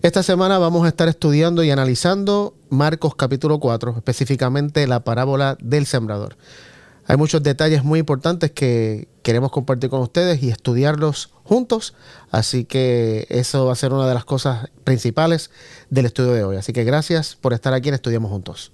Esta semana vamos a estar estudiando y analizando Marcos capítulo 4, específicamente la parábola del sembrador. Hay muchos detalles muy importantes que queremos compartir con ustedes y estudiarlos juntos, así que eso va a ser una de las cosas principales del estudio de hoy. Así que gracias por estar aquí en Estudiamos Juntos.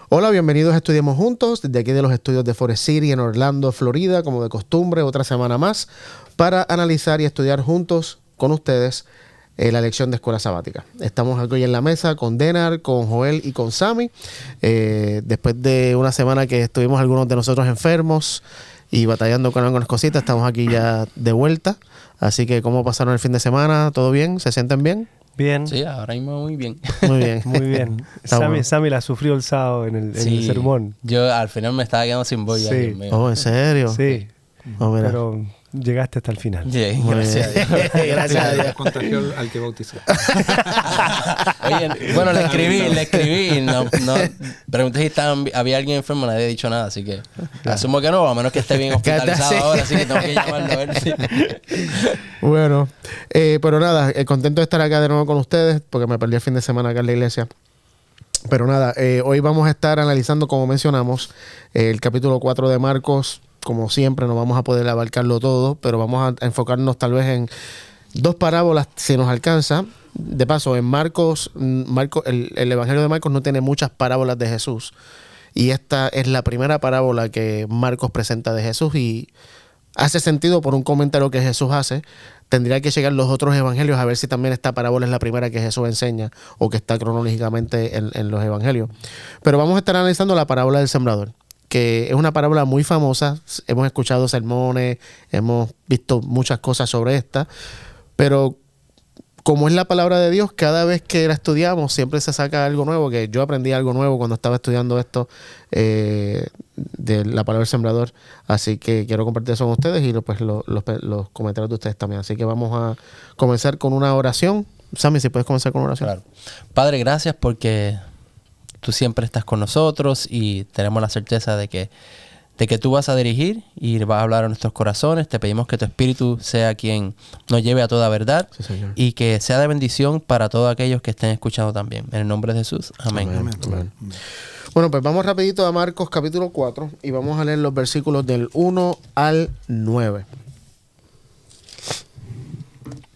Hola, bienvenidos a Estudiamos Juntos, desde aquí de los estudios de Forest City en Orlando, Florida, como de costumbre, otra semana más, para analizar y estudiar juntos con ustedes la lección de escuela sabática. Estamos aquí hoy en la mesa con Denar, con Joel y con Sammy. Después de una semana que estuvimos algunos de nosotros enfermos y batallando con algunas cositas, estamos aquí ya de vuelta. Así que, ¿cómo pasaron el fin de semana? ¿Todo bien? ¿Se sienten bien? Bien. Sí, ahora mismo muy bien. Muy bien. Muy bien. Sammy la sufrió el sábado en el sermón. Yo al final me estaba quedando sin voz. Sí. Oh, ¿en serio? Sí. Oh, mira. Pero llegaste hasta el final. Sí, gracias a Dios. Gracias a Dios. Contagió al que bautizó. Oye, bueno, le escribí. No, pregunté si había alguien enfermo, nadie ha dicho nada, así que asumo que no, a menos que esté bien hospitalizado ahora, así que tengo que llamarlo a ver si... Bueno, pero nada, contento de estar acá de nuevo con ustedes, porque me perdí el fin de semana acá en la iglesia. Pero nada, hoy vamos a estar analizando, como mencionamos, el capítulo 4 de Marcos. Como siempre, no vamos a poder abarcarlo todo, pero vamos a enfocarnos tal vez en dos parábolas, si nos alcanza. De paso, en Marcos, el Evangelio de Marcos no tiene muchas parábolas de Jesús. Y esta es la primera parábola que Marcos presenta de Jesús y hace sentido por un comentario que Jesús hace. Tendría que llegar los otros evangelios a ver si también esta parábola es la primera que Jesús enseña o que está cronológicamente en los evangelios. Pero vamos a estar analizando la parábola del sembrador, que es una parábola muy famosa. Hemos escuchado sermones, hemos visto muchas cosas sobre esta, pero como es la palabra de Dios, cada vez que la estudiamos siempre se saca algo nuevo, que yo aprendí algo nuevo cuando estaba estudiando esto de la palabra del sembrador, así que quiero compartir eso con ustedes y pues los comentarios de ustedes también. Así que vamos a comenzar con una oración. Sammy, si puedes comenzar con una oración. Claro. Padre, gracias porque tú siempre estás con nosotros y tenemos la certeza de que tú vas a dirigir y vas a hablar a nuestros corazones. Te pedimos que tu Espíritu sea quien nos lleve a toda verdad, Sí, Señor. y que sea de bendición para todos aquellos que estén escuchando también. En el nombre de Jesús. Amén. Amén. Bueno, pues vamos rapidito a Marcos capítulo 4 y vamos a leer los versículos del 1 al 9.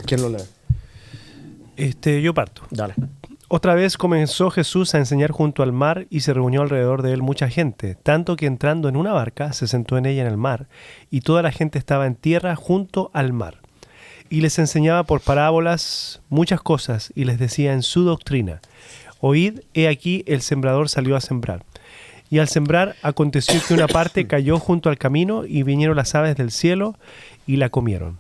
¿Quién lo lee? Yo parto. Dale. Otra vez comenzó Jesús a enseñar junto al mar y se reunió alrededor de él mucha gente, tanto que entrando en una barca se sentó en ella en el mar, y toda la gente estaba en tierra junto al mar. Y les enseñaba por parábolas muchas cosas y les decía en su doctrina: Oíd, he aquí el sembrador salió a sembrar. Y al sembrar aconteció que una parte cayó junto al camino y vinieron las aves del cielo y la comieron.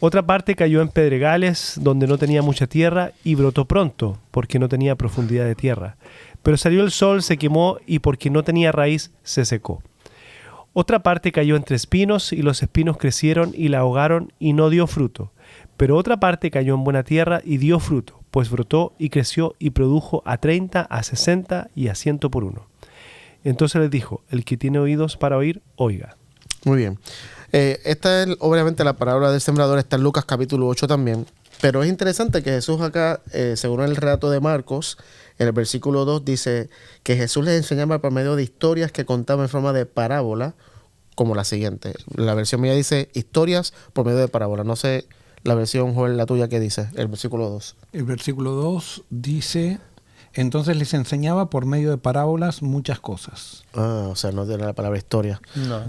Otra parte cayó en pedregales donde no tenía mucha tierra y brotó pronto, porque no tenía profundidad de tierra. Pero salió el sol, se quemó y porque no tenía raíz, se secó. Otra parte cayó entre espinos y los espinos crecieron y la ahogaron y no dio fruto. Pero otra parte cayó en buena tierra y dio fruto, pues brotó y creció y produjo a 30, a 60 y a 100 por uno. Entonces les dijo: el que tiene oídos para oír, oiga. Muy bien. Esta es obviamente la parábola del sembrador, está en Lucas capítulo 8 también, pero es interesante que Jesús acá, según el relato de Marcos, en el versículo 2 dice que Jesús les enseñaba por medio de historias que contaba en forma de parábola, como la siguiente. La versión mía dice historias por medio de parábola. No sé la versión, Joel, la tuya, ¿qué dice? El versículo 2. El versículo 2 dice: entonces les enseñaba por medio de parábolas muchas cosas. O sea, no tiene la palabra historia. No.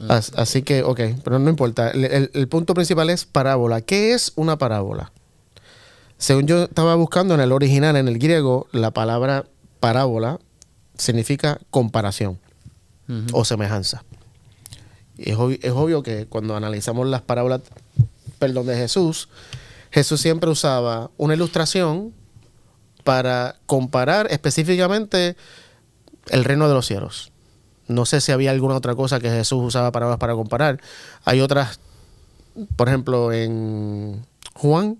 Así que, ok, pero no importa. El punto principal es parábola. ¿Qué es una parábola? Según yo estaba buscando en el original, en el griego, la palabra parábola significa comparación o semejanza. Y es obvio que cuando analizamos las parábolas, de Jesús, Jesús siempre usaba una ilustración para comparar específicamente el reino de los cielos. No sé si había alguna otra cosa que Jesús usaba parábolas para comparar. Hay otras, por ejemplo, en Juan,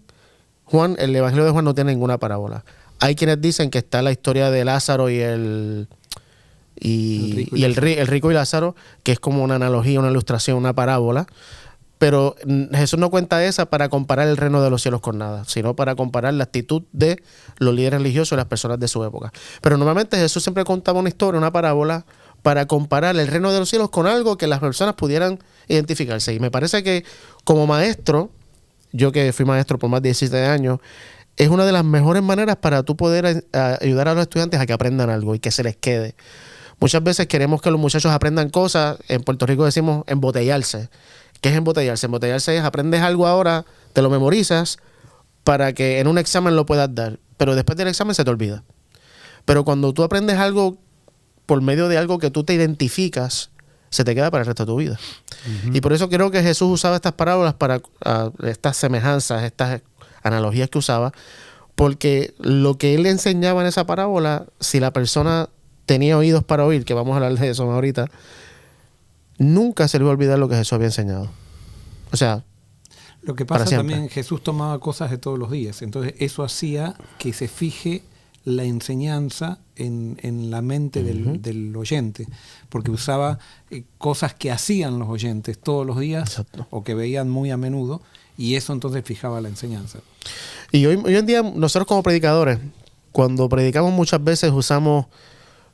el Evangelio de Juan no tiene ninguna parábola. Hay quienes dicen que está la historia de Lázaro y el rico y Lázaro, que es como una analogía, una ilustración, una parábola. Pero Jesús no cuenta esa para comparar el reino de los cielos con nada, sino para comparar la actitud de los líderes religiosos y las personas de su época. Pero normalmente Jesús siempre contaba una historia, una parábola, para comparar el reino de los cielos con algo que las personas pudieran identificarse. Y me parece que como maestro, yo que fui maestro por más de 17 años, es una de las mejores maneras para tú poder ayudar a los estudiantes a que aprendan algo y que se les quede. Muchas veces queremos que los muchachos aprendan cosas, en Puerto Rico decimos embotellarse. ¿Qué es embotellarse? Embotellarse es aprendes algo ahora, te lo memorizas para que en un examen lo puedas dar, pero después del examen se te olvida. Pero cuando tú aprendes algo por medio de algo que tú te identificas, se te queda para el resto de tu vida. Y por eso creo que Jesús usaba estas parábolas para estas semejanzas, estas analogías que usaba, porque lo que él le enseñaba en esa parábola, si la persona tenía oídos para oír, que vamos a hablar de eso ahorita, nunca se le iba a olvidar lo que Jesús había enseñado. O sea, lo que pasa también, Jesús tomaba cosas de todos los días, entonces eso hacía que se fije la enseñanza en la mente del oyente, porque usaba cosas que hacían los oyentes todos los días. Exacto. O que veían muy a menudo, y eso entonces fijaba la enseñanza. Y hoy en día nosotros como predicadores, cuando predicamos muchas veces usamos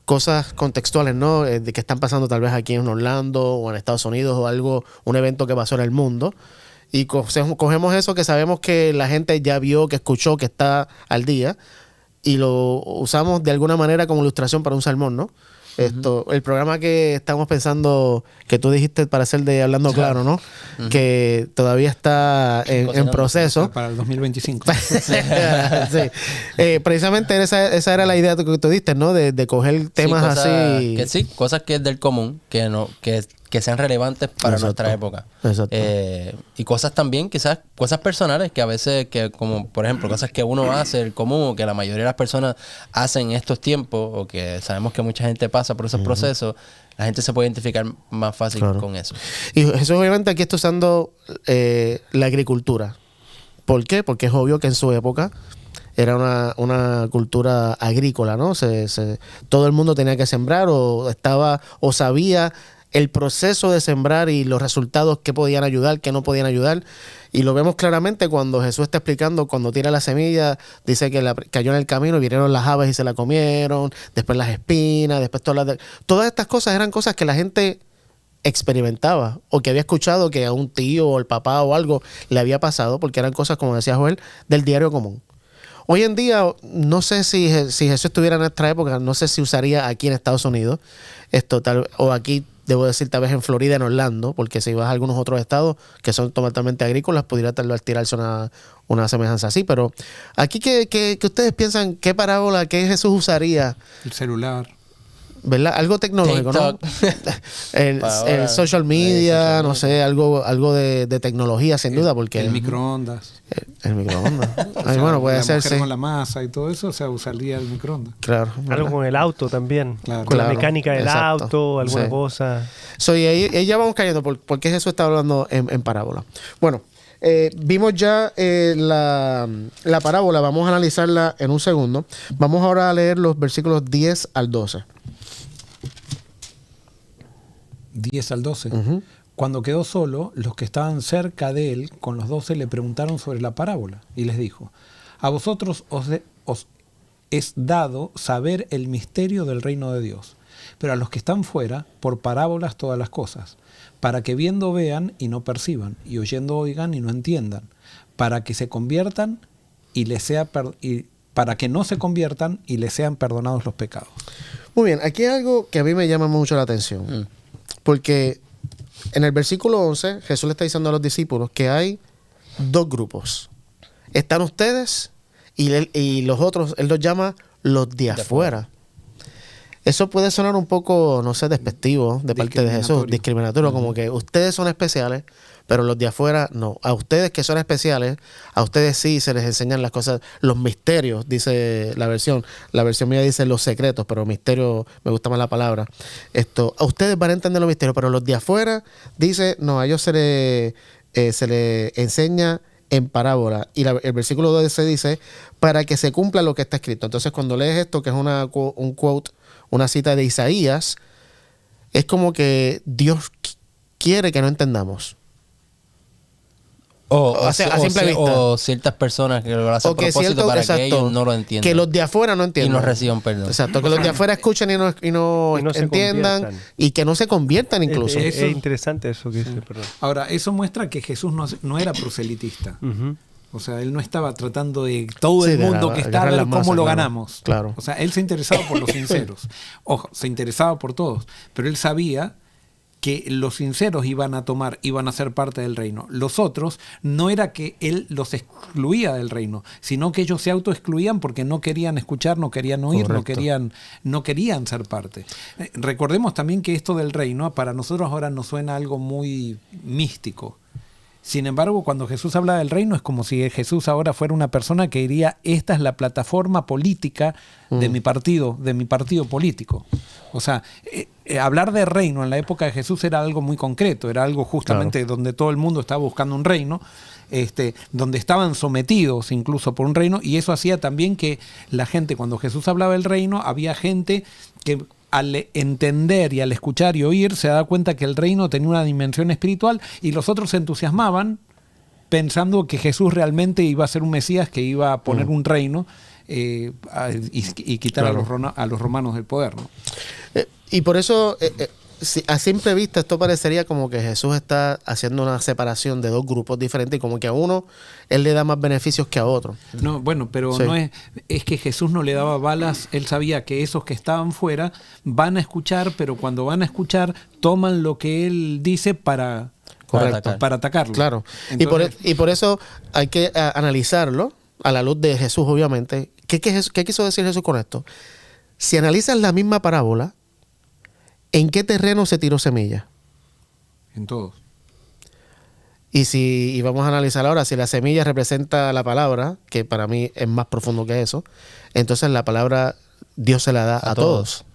cosas contextuales, ¿no? De que están pasando tal vez aquí en Orlando o en Estados Unidos o algo, un evento que pasó en el mundo, y cogemos eso que sabemos que la gente ya vio, que escuchó, que está al día, y lo usamos de alguna manera como ilustración para un sermón, ¿no? El programa que estamos pensando, que tú dijiste para hacer de Hablando Claro, ¿no? Que todavía está en proceso. Para el 2025. Sí. Precisamente esa era la idea que tú diste, ¿no? De coger temas así. Cosas que es del común, que sean relevantes para nuestra época. Exacto. Y cosas también, quizás, cosas personales que a veces, como por ejemplo, cosas que uno hace, el común, o que la mayoría de las personas hacen en estos tiempos, o que sabemos que mucha gente pasa por esos procesos, la gente se puede identificar más fácil con eso. Y Jesús obviamente aquí está usando la agricultura. ¿Por qué? Porque es obvio que en su época era una cultura agrícola, ¿no? Todo el mundo tenía que sembrar o sabía el proceso de sembrar y los resultados que podían ayudar, que no podían ayudar. Y lo vemos claramente cuando Jesús está explicando, cuando tira la semilla, dice que cayó en el camino y vinieron las aves y se la comieron, después las espinas, después todas estas cosas eran cosas que la gente experimentaba o que había escuchado que a un tío o el papá o algo le había pasado, porque eran cosas, como decía Joel, del diario común. Hoy en día, no sé si Jesús estuviera en nuestra época, no sé si usaría aquí en Estados Unidos o aquí, debo decir, tal vez en Florida, en Orlando, porque si vas a algunos otros estados que son totalmente agrícolas, pudiera tal vez tirarse una semejanza así. Pero aquí, ¿qué ustedes piensan? ¿Qué parábola, qué Jesús usaría? El celular. ¿Verdad? Algo tecnológico, TikTok, ¿no? el social media, no sé, algo de tecnología, sin duda, porque... El microondas. El microondas. Ay, bueno, puede hacerse. Con la masa y todo eso, o sea, usaría el microondas. Claro. Algo con el auto también. Claro. Con la mecánica del auto, alguna cosa. Y ahí ya vamos cayendo, porque Jesús está hablando en parábola. Bueno, vimos ya la parábola, vamos a analizarla en un segundo. Vamos ahora a leer los versículos 10 al 12. 10 al 12. Cuando quedó solo, los que estaban cerca de él, con los 12, le preguntaron sobre la parábola, y les dijo: a vosotros os es dado saber el misterio del reino de Dios, pero a los que están fuera, por parábolas todas las cosas, para que viendo vean y no perciban, y oyendo oigan y no entiendan, para que se conviertan y para que no se conviertan y les sean perdonados los pecados. Muy bien, aquí hay algo que a mí me llama mucho la atención. Porque en el versículo 11, Jesús le está diciendo a los discípulos que hay dos grupos. Están ustedes y los otros, él los llama los de afuera. Eso puede sonar un poco, no sé, despectivo de parte de Jesús, discriminatorio, como que ustedes son especiales, pero los de afuera no. A ustedes que son especiales, a ustedes sí se les enseñan las cosas, los misterios, dice la versión. La versión mía dice los secretos, pero misterio, me gusta más la palabra. A ustedes van a entender los misterios, pero los de afuera, dice, no, a ellos se les enseña en parábola. Y el versículo 12 dice, para que se cumpla lo que está escrito. Entonces, cuando lees esto, que es un quote, una cita de Isaías, es como que Dios quiere que no entendamos. O ciertas personas que lo hacen a propósito para que ellos no lo entiendan. Que los de afuera no entiendan. Y no reciban perdón. Exacto, que los de afuera escuchen y no entiendan y que no se conviertan incluso. Es interesante eso que dice, perdón. Ahora, eso muestra que Jesús no era proselitista. O sea, él no estaba tratando de todo el mundo que está, a ver cómo lo ganamos. Claro. O sea, él se interesaba por los sinceros. Ojo, se interesaba por todos. Pero él sabía que los sinceros iban a ser parte del reino. Los otros, no era que él los excluía del reino, sino que ellos se autoexcluían porque no querían escuchar, no querían oír, no querían ser parte. Recordemos también que esto del reino, para nosotros ahora nos suena algo muy místico. Sin embargo, cuando Jesús habla del reino, es como si Jesús ahora fuera una persona que diría, esta es la plataforma política de mi partido político. O sea, hablar de reino en la época de Jesús era algo muy concreto, era algo justamente donde todo el mundo estaba buscando un reino, donde estaban sometidos incluso por un reino, y eso hacía también que la gente, cuando Jesús hablaba del reino, había gente que al entender y al escuchar y oír se da cuenta que el reino tenía una dimensión espiritual, y los otros se entusiasmaban pensando que Jesús realmente iba a ser un Mesías que iba a poner un reino y quitar a los romanos del poder, ¿no? Y por eso, a simple vista, esto parecería como que Jesús está haciendo una separación de dos grupos diferentes y como que a uno él le da más beneficios que a otro. No, bueno, pero no es que Jesús no le daba balas. Él sabía que esos que estaban fuera van a escuchar, pero cuando van a escuchar toman lo que él dice para atacarlo. Claro. Entonces, y por eso hay que analizarlo a la luz de Jesús, obviamente. ¿Qué quiso decir Jesús con esto? Si analizas la misma parábola, ¿en qué terreno se tiró semilla? En todos. Y vamos a analizar ahora, si la semilla representa la palabra, que para mí es más profundo que eso, entonces la palabra Dios se la da a todos.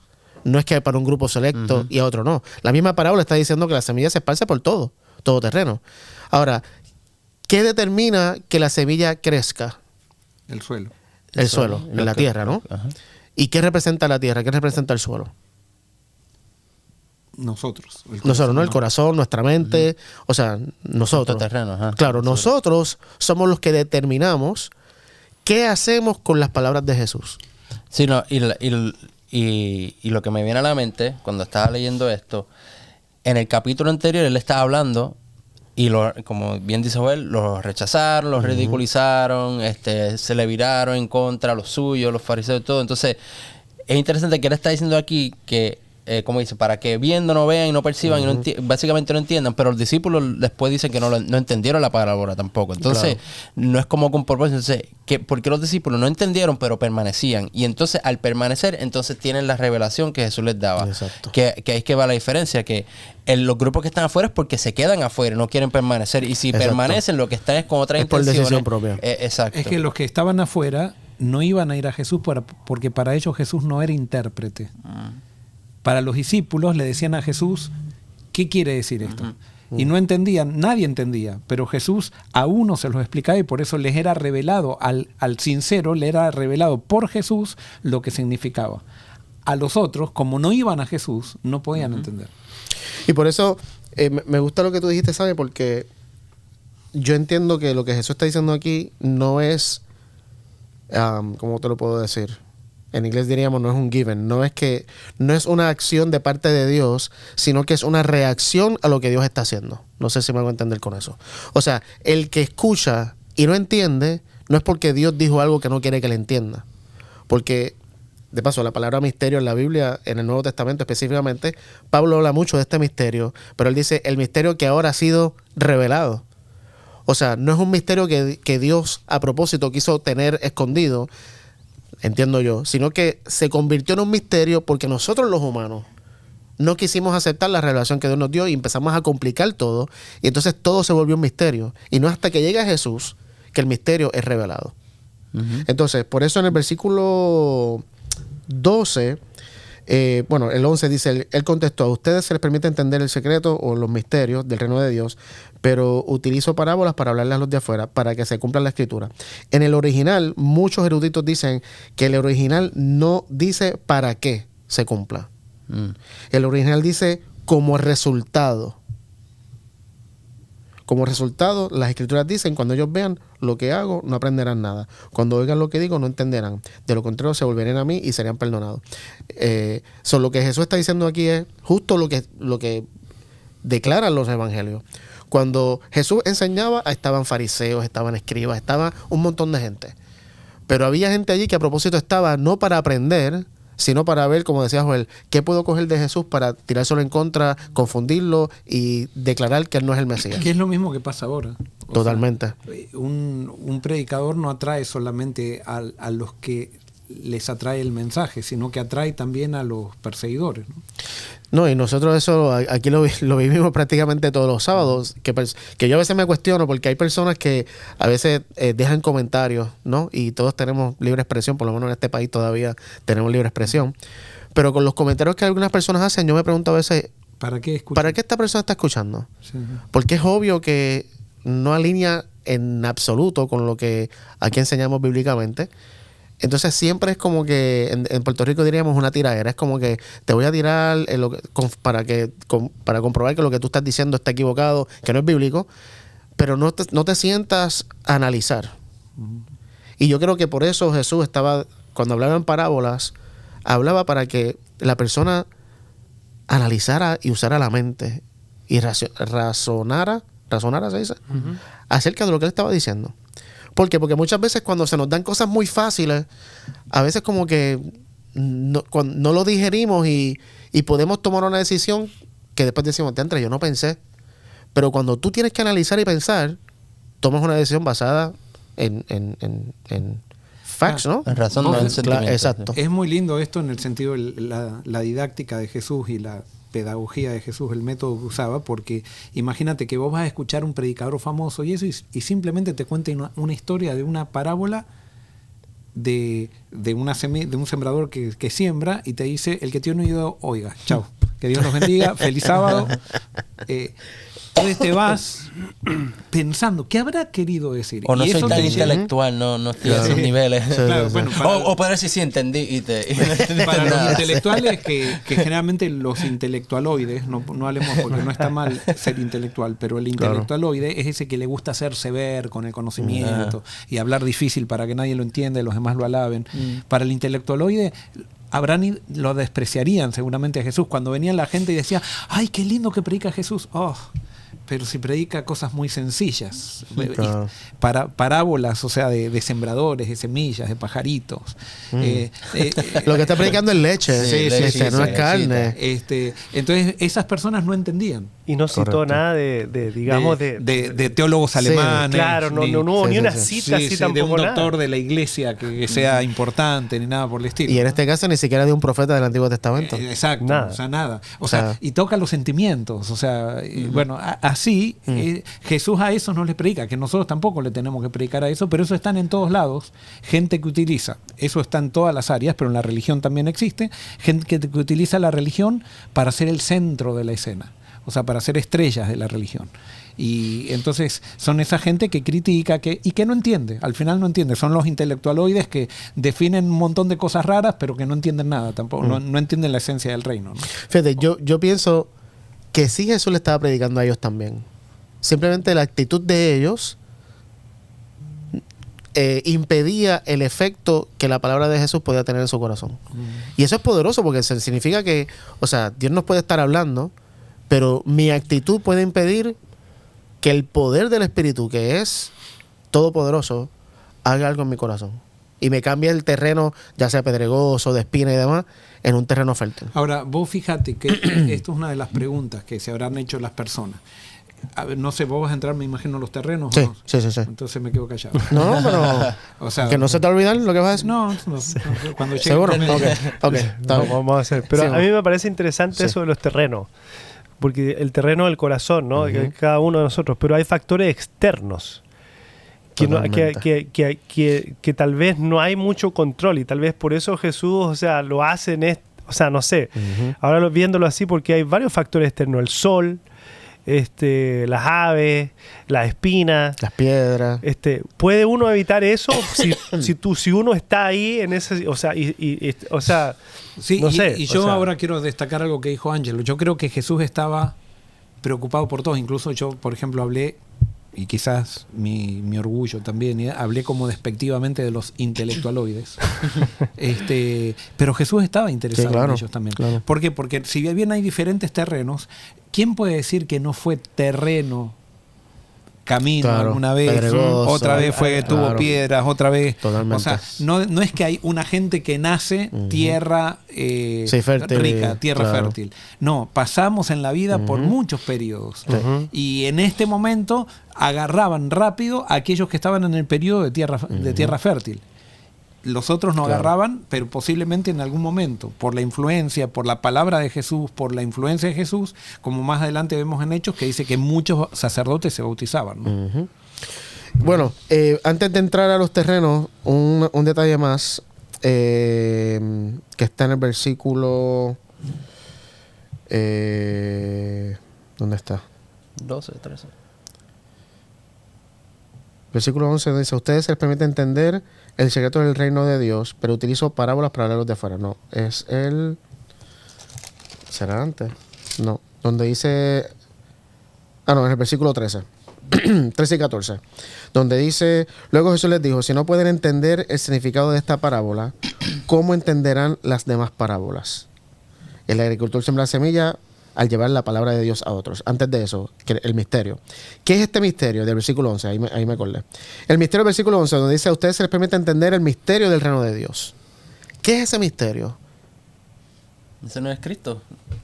No es que para un grupo selecto y a otro no. La misma parábola está diciendo que la semilla se esparce por todo terreno. Ahora, ¿qué determina que la semilla crezca? El suelo. El suelo, en la tierra, ¿no? Ajá. ¿Y qué representa la tierra? ¿Qué representa el suelo? Nosotros, ¿no? El corazón, nuestra mente, o sea, nosotros. Terreno, ajá. Claro, nosotros somos los que determinamos qué hacemos con las palabras de Jesús. Sí, no, y lo que me viene a la mente cuando estaba leyendo esto, en el capítulo anterior él estaba hablando y como bien dice Joel, los rechazaron, los ridiculizaron, se le viraron en contra, los suyos, los fariseos y todo. Entonces, es interesante que él está diciendo aquí que como dice, para que viendo no vean y no perciban y básicamente no entiendan, pero los discípulos después dicen que no entendieron la parábola tampoco. Entonces, no es como con propósito. Entonces, ¿por qué los discípulos no entendieron pero permanecían? Y entonces, al permanecer, entonces tienen la revelación que Jesús les daba. Exacto. Que ahí es que va la diferencia, que los grupos que están afuera es porque se quedan afuera, no quieren permanecer. Y si permanecen, lo que están es con otras intenciones. Por decisión propia. Exacto. Es que los que estaban afuera no iban a ir a Jesús porque para ellos Jesús no era intérprete. Para los discípulos le decían a Jesús, ¿qué quiere decir esto? Y no entendían, nadie entendía, pero Jesús a uno se los explicaba y por eso les era revelado, al sincero le era revelado por Jesús lo que significaba. A los otros, como no iban a Jesús, no podían entender. Y por eso me gusta lo que tú dijiste, ¿sabes? Porque yo entiendo que lo que Jesús está diciendo aquí no es, ¿cómo te lo puedo decir? En inglés diríamos no es un given, no es una acción de parte de Dios, sino que es una reacción a lo que Dios está haciendo. No sé si me hago entender con eso. O sea, el que escucha y no entiende, no es porque Dios dijo algo que no quiere que le entienda. Porque, de paso, la palabra misterio en la Biblia, en el Nuevo Testamento específicamente, Pablo habla mucho de este misterio, pero él dice el misterio que ahora ha sido revelado. O sea, no es un misterio que Dios a propósito quiso tener escondido, entiendo yo, sino que se convirtió en un misterio porque nosotros los humanos no quisimos aceptar la revelación que Dios nos dio y empezamos a complicar todo. Y entonces todo se volvió un misterio. Y no es hasta que llega Jesús que el misterio es revelado. Entonces, por eso en el versículo 12, el 11 dice, él contestó, a ustedes se les permite entender el secreto o los misterios del reino de Dios, pero utilizo parábolas para hablarles a los de afuera, para que se cumpla la escritura. En el original, muchos eruditos dicen que el original no dice para qué se cumpla. El original dice como resultado. Como resultado, las escrituras dicen, cuando ellos vean lo que hago, no aprenderán nada. Cuando oigan lo que digo, no entenderán. De lo contrario, se volverán a mí y serían perdonados. Lo que Jesús está diciendo aquí es justo lo que declaran los evangelios. Cuando Jesús enseñaba, estaban fariseos, estaban escribas, estaba un montón de gente. Pero había gente allí que a propósito estaba no para aprender, sino para ver, como decía Joel, qué puedo coger de Jesús para tirárselo en contra, confundirlo y declarar que él no es el Mesías. Que es lo mismo que pasa ahora. Totalmente. Un predicador no atrae solamente a los que les atrae el mensaje, sino que atrae también a los perseguidores, ¿no? No, y nosotros eso aquí lo vivimos prácticamente todos los sábados, que yo a veces me cuestiono porque hay personas que a veces dejan comentarios, ¿no? Y todos tenemos libre expresión, por lo menos en este país todavía tenemos libre expresión. Pero con los comentarios que algunas personas hacen, yo me pregunto a veces, ¿para qué esta persona está escuchando? Sí. Porque es obvio que no alinea en absoluto con lo que aquí enseñamos bíblicamente. Entonces siempre es como que en Puerto Rico diríamos una tiradera. Es como que te voy a tirar para comprobar que lo que tú estás diciendo está equivocado, que no es bíblico, pero no te sientas a analizar. Y yo creo que por eso Jesús cuando hablaba en parábolas, hablaba para que la persona analizara y usara la mente y razonara, ¿se dice? Acerca de lo que él estaba diciendo. ¿Por qué? Porque muchas veces cuando se nos dan cosas muy fáciles, a veces como que no lo digerimos y podemos tomar una decisión que después decimos, yo no pensé. Pero cuando tú tienes que analizar y pensar, tomas una decisión basada en facts, ¿no? En razón, no en sentimiento. Exacto. Es muy lindo esto en el sentido de la didáctica de Jesús y la pedagogía de Jesús, el método que usaba, porque imagínate que vos vas a escuchar un predicador famoso y eso y simplemente te cuenta una historia de una parábola de un sembrador que siembra y te dice, el que tiene oído, oiga, chao, que Dios los bendiga, feliz sábado. Entonces te vas pensando, ¿qué habrá querido decir? O no y soy eso tan intelectual, no estoy a esos niveles. Claro, bueno, o para ver si sí entendí y no entendí para nada. los intelectuales, que generalmente los intelectualoides, no hablemos porque no está mal ser intelectual, pero el intelectualoide es ese que le gusta hacerse ver con el conocimiento y hablar difícil para que nadie lo entienda y los demás lo alaben. Para el intelectualoide, lo despreciarían seguramente a Jesús cuando venía la gente y decía, ¡ay, qué lindo que predica Jesús! ¡Oh! Pero si predica cosas muy sencillas, parábolas, o sea, de sembradores, de semillas, de pajaritos. Lo que está predicando es leche, no es carne. Entonces, esas personas no entendían. Y no citó nada de teólogos alemanes. Claro, no hubo ni una cita así tampoco. De un doctor de la iglesia que sea importante, ni nada por el estilo. Y en este caso ni siquiera de un profeta del Antiguo Testamento. Exacto, nada. O sea, nada. O sea, y toca los sentimientos. O sea, bueno, así Jesús a eso no les predica, que nosotros tampoco le tenemos que predicar a eso, pero eso están en todos lados. Gente que utiliza, eso está en todas las áreas, pero en la religión también existe, gente que utiliza la religión para ser el centro de la escena. O sea, para ser estrellas de la religión. Y entonces son esa gente que critica y que no entiende. Al final no entiende. Son los intelectualoides que definen un montón de cosas raras, pero que no entienden nada tampoco. No entienden la esencia del reino, ¿no? Fíjate, yo pienso que sí Jesús le estaba predicando a ellos también. Simplemente la actitud de ellos impedía el efecto que la palabra de Jesús podía tener en su corazón. Y eso es poderoso porque significa que, o sea, Dios nos puede estar hablando, pero mi actitud puede impedir que el poder del Espíritu, que es todopoderoso, haga algo en mi corazón. Y me cambie el terreno, ya sea pedregoso, de espina y demás, en un terreno fértil. Ahora, vos fíjate que esto es una de las preguntas que se habrán hecho las personas. A ver, no sé, vos vas a entrar, me imagino, a los terrenos. Sí, ¿o no? sí. Entonces me quedo callado. No, pero... O sea, que no se te olvide lo que vas a decir. No, cuando llegue ¿Seguro? el momento. Ok, está bien. Vamos a hacer. Pero Sí, a mí me parece interesante eso de los terrenos. Porque el terreno del corazón, ¿no? Que cada uno de nosotros. Pero hay factores externos. Que tal vez no hay mucho control. Y tal vez por eso Jesús, o sea, lo hace o sea, no sé. Ahora viéndolo así, porque hay varios factores externos. El sol, las aves, las espinas, las piedras. ¿Puede uno evitar eso si uno está ahí en ese, o sea, sí, no sé, y yo ahora quiero destacar algo que dijo Ángelo. Yo creo que Jesús estaba preocupado por todos. Incluso yo, por ejemplo, hablé, y quizás mi orgullo también, hablé como despectivamente de los intelectualoides. Pero Jesús estaba interesado en ellos también. Claro. ¿Por qué? Porque si bien hay diferentes terrenos, ¿quién puede decir que no fue terreno camino alguna vez? Pedregoso, Otra vez tuvo piedras, otra vez. Totalmente. O sea, no es que hay una gente que nace tierra fértil, rica, tierra fértil. No, pasamos en la vida por muchos periodos. Y en este momento agarraban rápido a aquellos que estaban en el periodo de tierra fértil. Los otros no agarraban, pero posiblemente en algún momento, por la influencia, por la palabra de Jesús, por la influencia de Jesús, como más adelante vemos en Hechos, que dice que muchos sacerdotes se bautizaban, ¿no? Bueno, antes de entrar a los terrenos, un detalle más que está en el versículo... ¿dónde está? 12, 13. Versículo 11 dice: ustedes se les permite entender el secreto del reino de Dios, pero utilizo parábolas para hablarlos de afuera. No, es el... ¿será antes? No, donde dice... no, en el versículo 13. 13 y 14. Donde dice: luego Jesús les dijo, si no pueden entender el significado de esta parábola, ¿cómo entenderán las demás parábolas? El agricultor siembra semilla al llevar la palabra de Dios a otros. Antes de eso, el misterio. ¿Qué es este misterio? Del versículo 11, ahí me acordé. El misterio del versículo 11, donde dice: a ustedes se les permite entender el misterio del reino de Dios. ¿Qué es ese misterio? ¿Ese no es Cristo?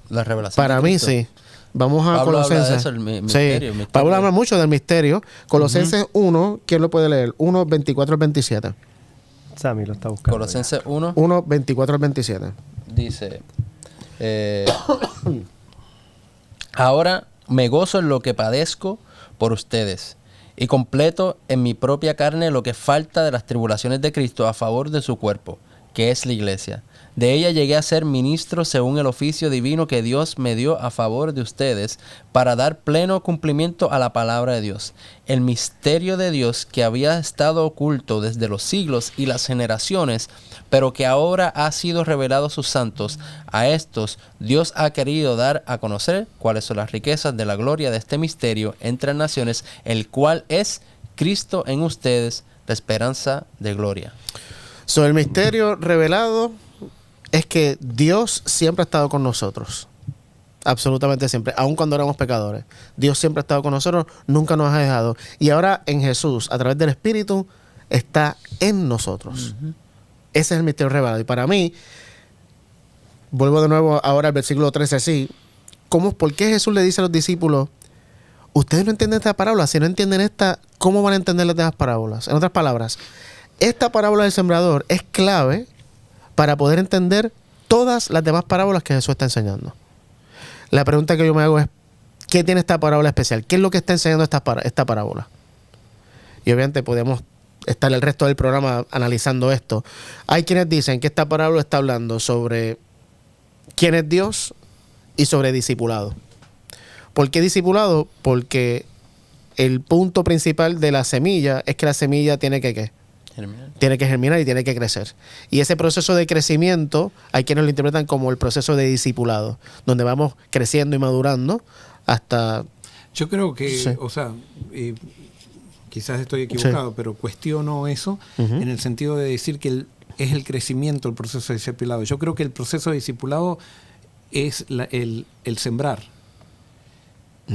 La revelación. Para mí sí. Vamos a Pablo Colosenses. habla de eso, el misterio. Pablo habla mucho del misterio. Colosenses 1, ¿quién lo puede leer? 1, 24 al 27. Sammy lo está buscando. Colosenses 1. 1, 24 al 27. Dice... ahora me gozo en lo que padezco por ustedes y completo en mi propia carne lo que falta de las tribulaciones de Cristo a favor de su cuerpo, que es la iglesia. De ella llegué a ser ministro según el oficio divino que Dios me dio a favor de ustedes para dar pleno cumplimiento a la palabra de Dios. El misterio de Dios que había estado oculto desde los siglos y las generaciones, pero que ahora ha sido revelado a sus santos. A estos Dios ha querido dar a conocer cuáles son las riquezas de la gloria de este misterio entre las naciones, el cual es Cristo en ustedes, la esperanza de gloria. El misterio revelado es que Dios siempre ha estado con nosotros. Absolutamente siempre. Aun cuando éramos pecadores. Dios siempre ha estado con nosotros. Nunca nos ha dejado. Y ahora en Jesús, a través del Espíritu, está en nosotros. Ese es el misterio revelado. Y para mí, vuelvo de nuevo ahora al versículo 13 así. ¿Por qué Jesús le dice a los discípulos: ustedes no entienden esta parábola? Si no entienden esta, ¿cómo van a entender las demás parábolas? En otras palabras, esta parábola del sembrador es clave para poder entender todas las demás parábolas que Jesús está enseñando. La pregunta que yo me hago es: ¿qué tiene esta parábola especial? ¿Qué es lo que está enseñando esta parábola? Y obviamente podemos estar el resto del programa analizando esto. Hay quienes dicen que esta parábola está hablando sobre quién es Dios y sobre discipulado. ¿Por qué discipulado? Porque el punto principal de la semilla es que la semilla tiene que ¿qué? Tiene que germinar y tiene que crecer. Y ese proceso de crecimiento hay quienes lo interpretan como el proceso de discipulado, donde vamos creciendo y madurando hasta... Yo creo que, o sea, quizás estoy equivocado, pero cuestiono eso en el sentido de decir que es el crecimiento el proceso de discipulado. Yo creo que el proceso de discipulado es el sembrar.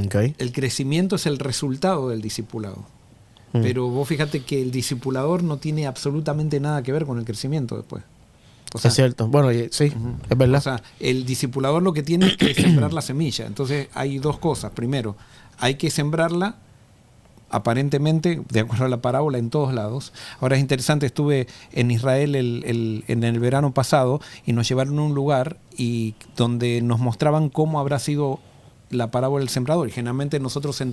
Okay. El crecimiento es el resultado del discipulado. Pero vos fíjate que el discipulador no tiene absolutamente nada que ver con el crecimiento después. O sea, es cierto. Bueno, sí, es verdad. o sea, el discipulador lo que tiene es que sembrar la semilla. Entonces hay dos cosas. Primero, hay que sembrarla aparentemente, de acuerdo a la parábola, en todos lados. Ahora es interesante, estuve en Israel en el verano pasado y nos llevaron a un lugar y donde nos mostraban cómo habrá sido la parábola del sembrador. Y generalmente nosotros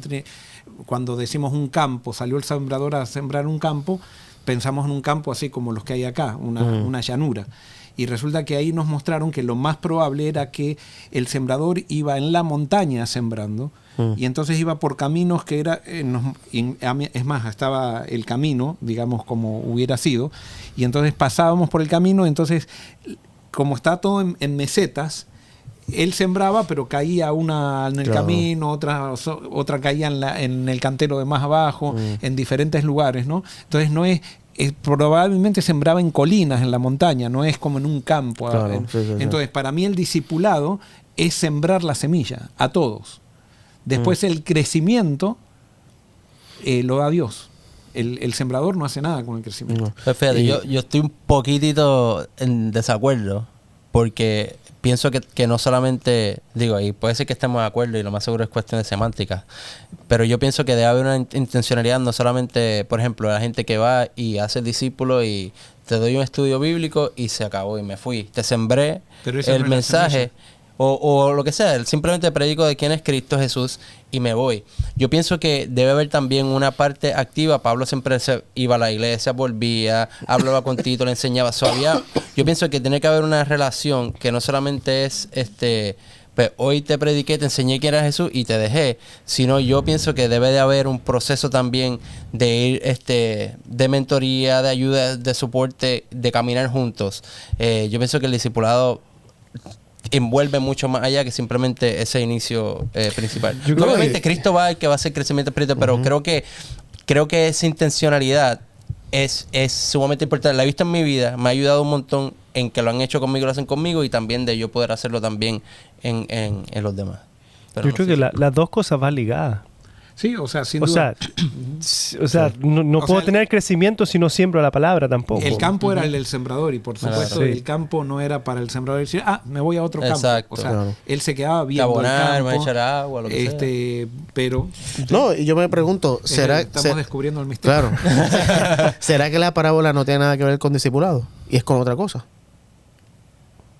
cuando decimos un campo, salió el sembrador a sembrar un campo, pensamos en un campo así como los que hay acá, una llanura. Y resulta que ahí nos mostraron que lo más probable era que el sembrador iba en la montaña sembrando, y entonces iba por caminos que era, es más, estaba el camino, digamos, como hubiera sido, y entonces pasábamos por el camino, entonces, como está todo en mesetas, él sembraba, pero caía una en el camino, otra caía en el cantero de más abajo, en diferentes lugares, ¿no? Entonces no es probablemente sembraba en colinas, en la montaña, no es como en un campo. Claro, sí. Entonces, para mí el discipulado es sembrar la semilla a todos. Después el crecimiento lo da Dios. El sembrador no hace nada con el crecimiento. Pues fíjate, yo estoy un poquitito en desacuerdo porque pienso que no solamente, digo, y puede ser que estemos de acuerdo y lo más seguro es cuestión de semántica, pero yo pienso que debe haber una intencionalidad, no solamente, por ejemplo, la gente que va y hace el discípulo y te doy un estudio bíblico y se acabó y me fui. Te sembré el mensaje o lo que sea, simplemente predico de quién es Cristo Jesús y me voy. Yo pienso que debe haber también una parte activa. Pablo siempre iba a la iglesia, volvía, hablaba con Tito, le enseñaba. Yo pienso que tiene que haber una relación que no solamente es pues hoy te prediqué, te enseñé quién era Jesús y te dejé, sino yo pienso que debe de haber un proceso también de ir de mentoría, de ayuda, de soporte, de caminar juntos. Yo pienso que el discipulado envuelve mucho más allá que simplemente ese inicio principal. Obviamente Cristo va el que va a hacer crecimiento espiritual, pero creo que esa intencionalidad es sumamente importante. La he visto en mi vida, me ha ayudado un montón en que lo han hecho conmigo, lo hacen conmigo y también de yo poder hacerlo también en los demás. Pero yo creo que las dos cosas van ligadas. Sí, o sea, sin duda. No puedo tener crecimiento si no siembro la palabra tampoco. El campo era el del sembrador y por supuesto el campo no era para el sembrador decir, me voy a otro campo. O sea, él se quedaba viendo el campo. Echar agua, lo que sea. Pero... No, y yo me pregunto, estamos descubriendo el misterio. Claro. ¿Será que la parábola no tiene nada que ver con discipulado? Y es con otra cosa.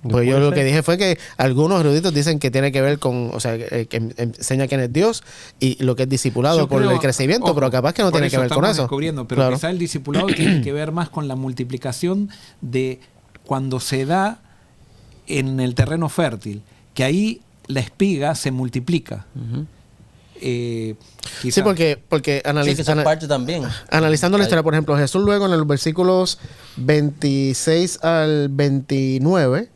Pues yo lo que dije fue que algunos eruditos dicen que tiene que ver con, o sea, que enseña quién es Dios y lo que es discipulado por el crecimiento, pero capaz que no tiene que ver con eso. Descubriendo, pero quizá el discipulado tiene que ver más con la multiplicación de cuando se da en el terreno fértil, que ahí la espiga se multiplica. Sí, porque parte también. Analizando la historia, por ejemplo, Jesús luego en los versículos 26 al 29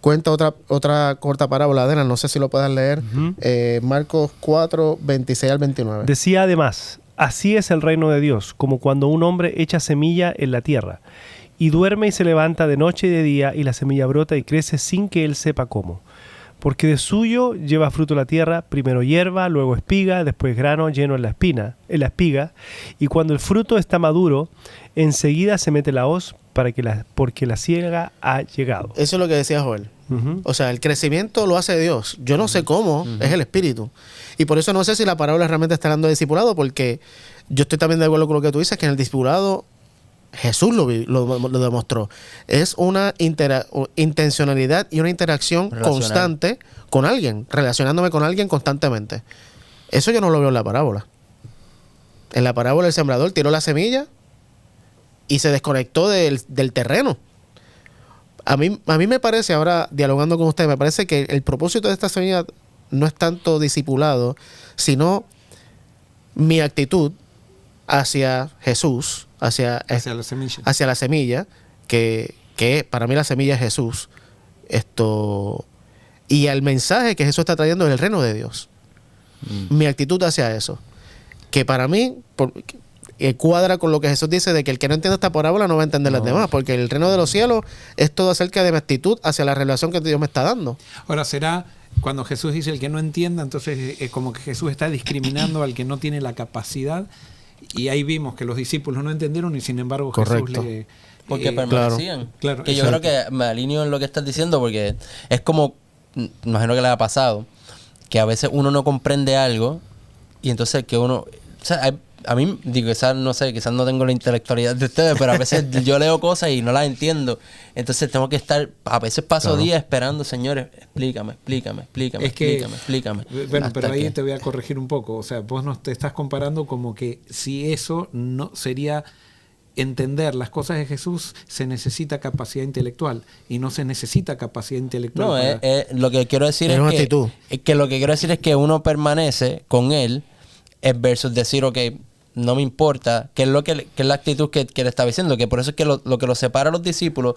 cuenta otra corta parábola. Adela, no sé si lo puedas leer. Marcos 4, 26 al 29. Decía además, así es el reino de Dios, como cuando un hombre echa semilla en la tierra, y duerme y se levanta de noche y de día, y la semilla brota y crece sin que él sepa cómo. Porque de suyo lleva fruto la tierra, primero hierba, luego espiga, después grano lleno en la espiga, y cuando el fruto está maduro, enseguida se mete la hoz porque la siega ha llegado. Eso es lo que decía Joel. O sea, el crecimiento lo hace Dios. Yo no sé cómo, es el Espíritu. Y por eso no sé si la parábola realmente está hablando de discipulado, porque yo estoy también de acuerdo con lo que tú dices, que en el discipulado Jesús lo demostró. Es una intencionalidad y una interacción constante con alguien, relacionándome con alguien constantemente. Eso yo no lo veo en la parábola. En la parábola el sembrador tiró la semilla y se desconectó del terreno. A mí me parece, ahora dialogando con usted, me parece que el propósito de esta semilla no es tanto discipulado, sino mi actitud hacia Jesús, hacia la semilla, que para mí la semilla es Jesús. Y el mensaje que Jesús está trayendo es el reino de Dios. Mi actitud hacia eso, que para mí cuadra con lo que Jesús dice de que el que no entiende esta parábola no va a entender las demás, porque el reino de los cielos es todo acerca de mi actitud hacia la revelación que Dios me está dando. Ahora, será cuando Jesús dice el que no entienda, entonces es como que Jesús está discriminando al que no tiene la capacidad Y ahí vimos que los discípulos no entendieron y sin embargo Correcto. Jesús le... Porque permanecían. claro, que yo creo que me alineo en lo que estás diciendo, porque es como, imagino que le ha pasado, que a veces uno no comprende algo y entonces que uno... O sea, a mí, digo, quizás no sé, quizás no tengo la intelectualidad de ustedes, pero a veces yo leo cosas y no las entiendo. Entonces tengo que estar, a veces paso días esperando, señores, explícame. Bueno, pero ahí que... te voy a corregir un poco. O sea, vos no te estás comparando como que si eso no sería... Entender las cosas de Jesús se necesita capacidad intelectual y no se necesita capacidad intelectual. No, lo que quiero decir es que lo que quiero decir es que uno permanece con él versus decir, ok, no me importa, que es la actitud que le estaba diciendo, que por eso es que lo que los separa a los discípulos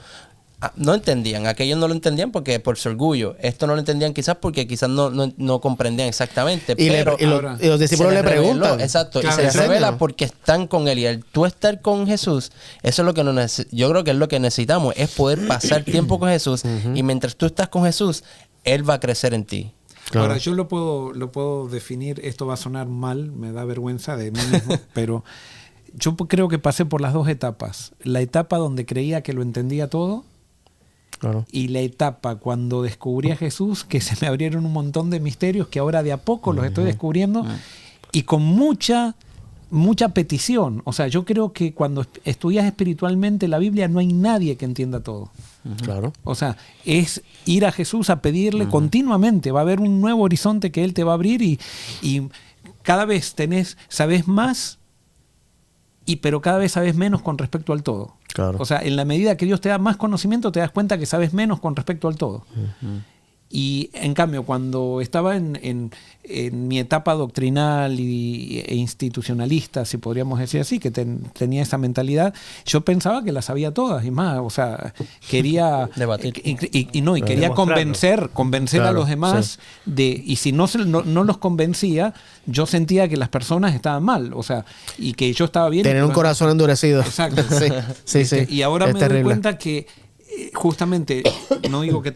no entendían, aquellos no lo entendían porque por su orgullo, esto no lo entendían quizás porque quizás no comprendían exactamente, pero y los discípulos le preguntan. Exacto, claro, y se les revela porque están con él, y al tú estar con Jesús, eso es lo que yo creo que es lo que necesitamos, es poder pasar tiempo con Jesús, y mientras tú estás con Jesús, él va a crecer en ti. Claro. Ahora, yo lo puedo definir, esto va a sonar mal, me da vergüenza de mí mismo, pero yo creo que pasé por las dos etapas. La etapa donde creía que lo entendía todo, Claro. y la etapa cuando descubrí a Jesús, que se me abrieron un montón de misterios que ahora de a poco los estoy descubriendo, y con mucha petición. O sea, yo creo que cuando estudias espiritualmente la Biblia no hay nadie que entienda todo. Claro. O sea, es ir a Jesús a pedirle continuamente. Va a haber un nuevo horizonte que Él te va a abrir y cada vez sabes más, pero cada vez sabes menos con respecto al todo. Claro. O sea, en la medida que Dios te da más conocimiento, te das cuenta que sabes menos con respecto al todo. Y en cambio, cuando estaba en mi etapa doctrinal e institucionalista, si podríamos decir así, que tenía esa mentalidad, yo pensaba que las sabía todas y más. O sea, quería debatir y quería convencer a los demás y si no los convencía, yo sentía que las personas estaban mal. O sea, y que yo estaba bien. Tener un corazón endurecido. Exacto. Sí. Y ahora me terrible. doy cuenta que justamente, no digo que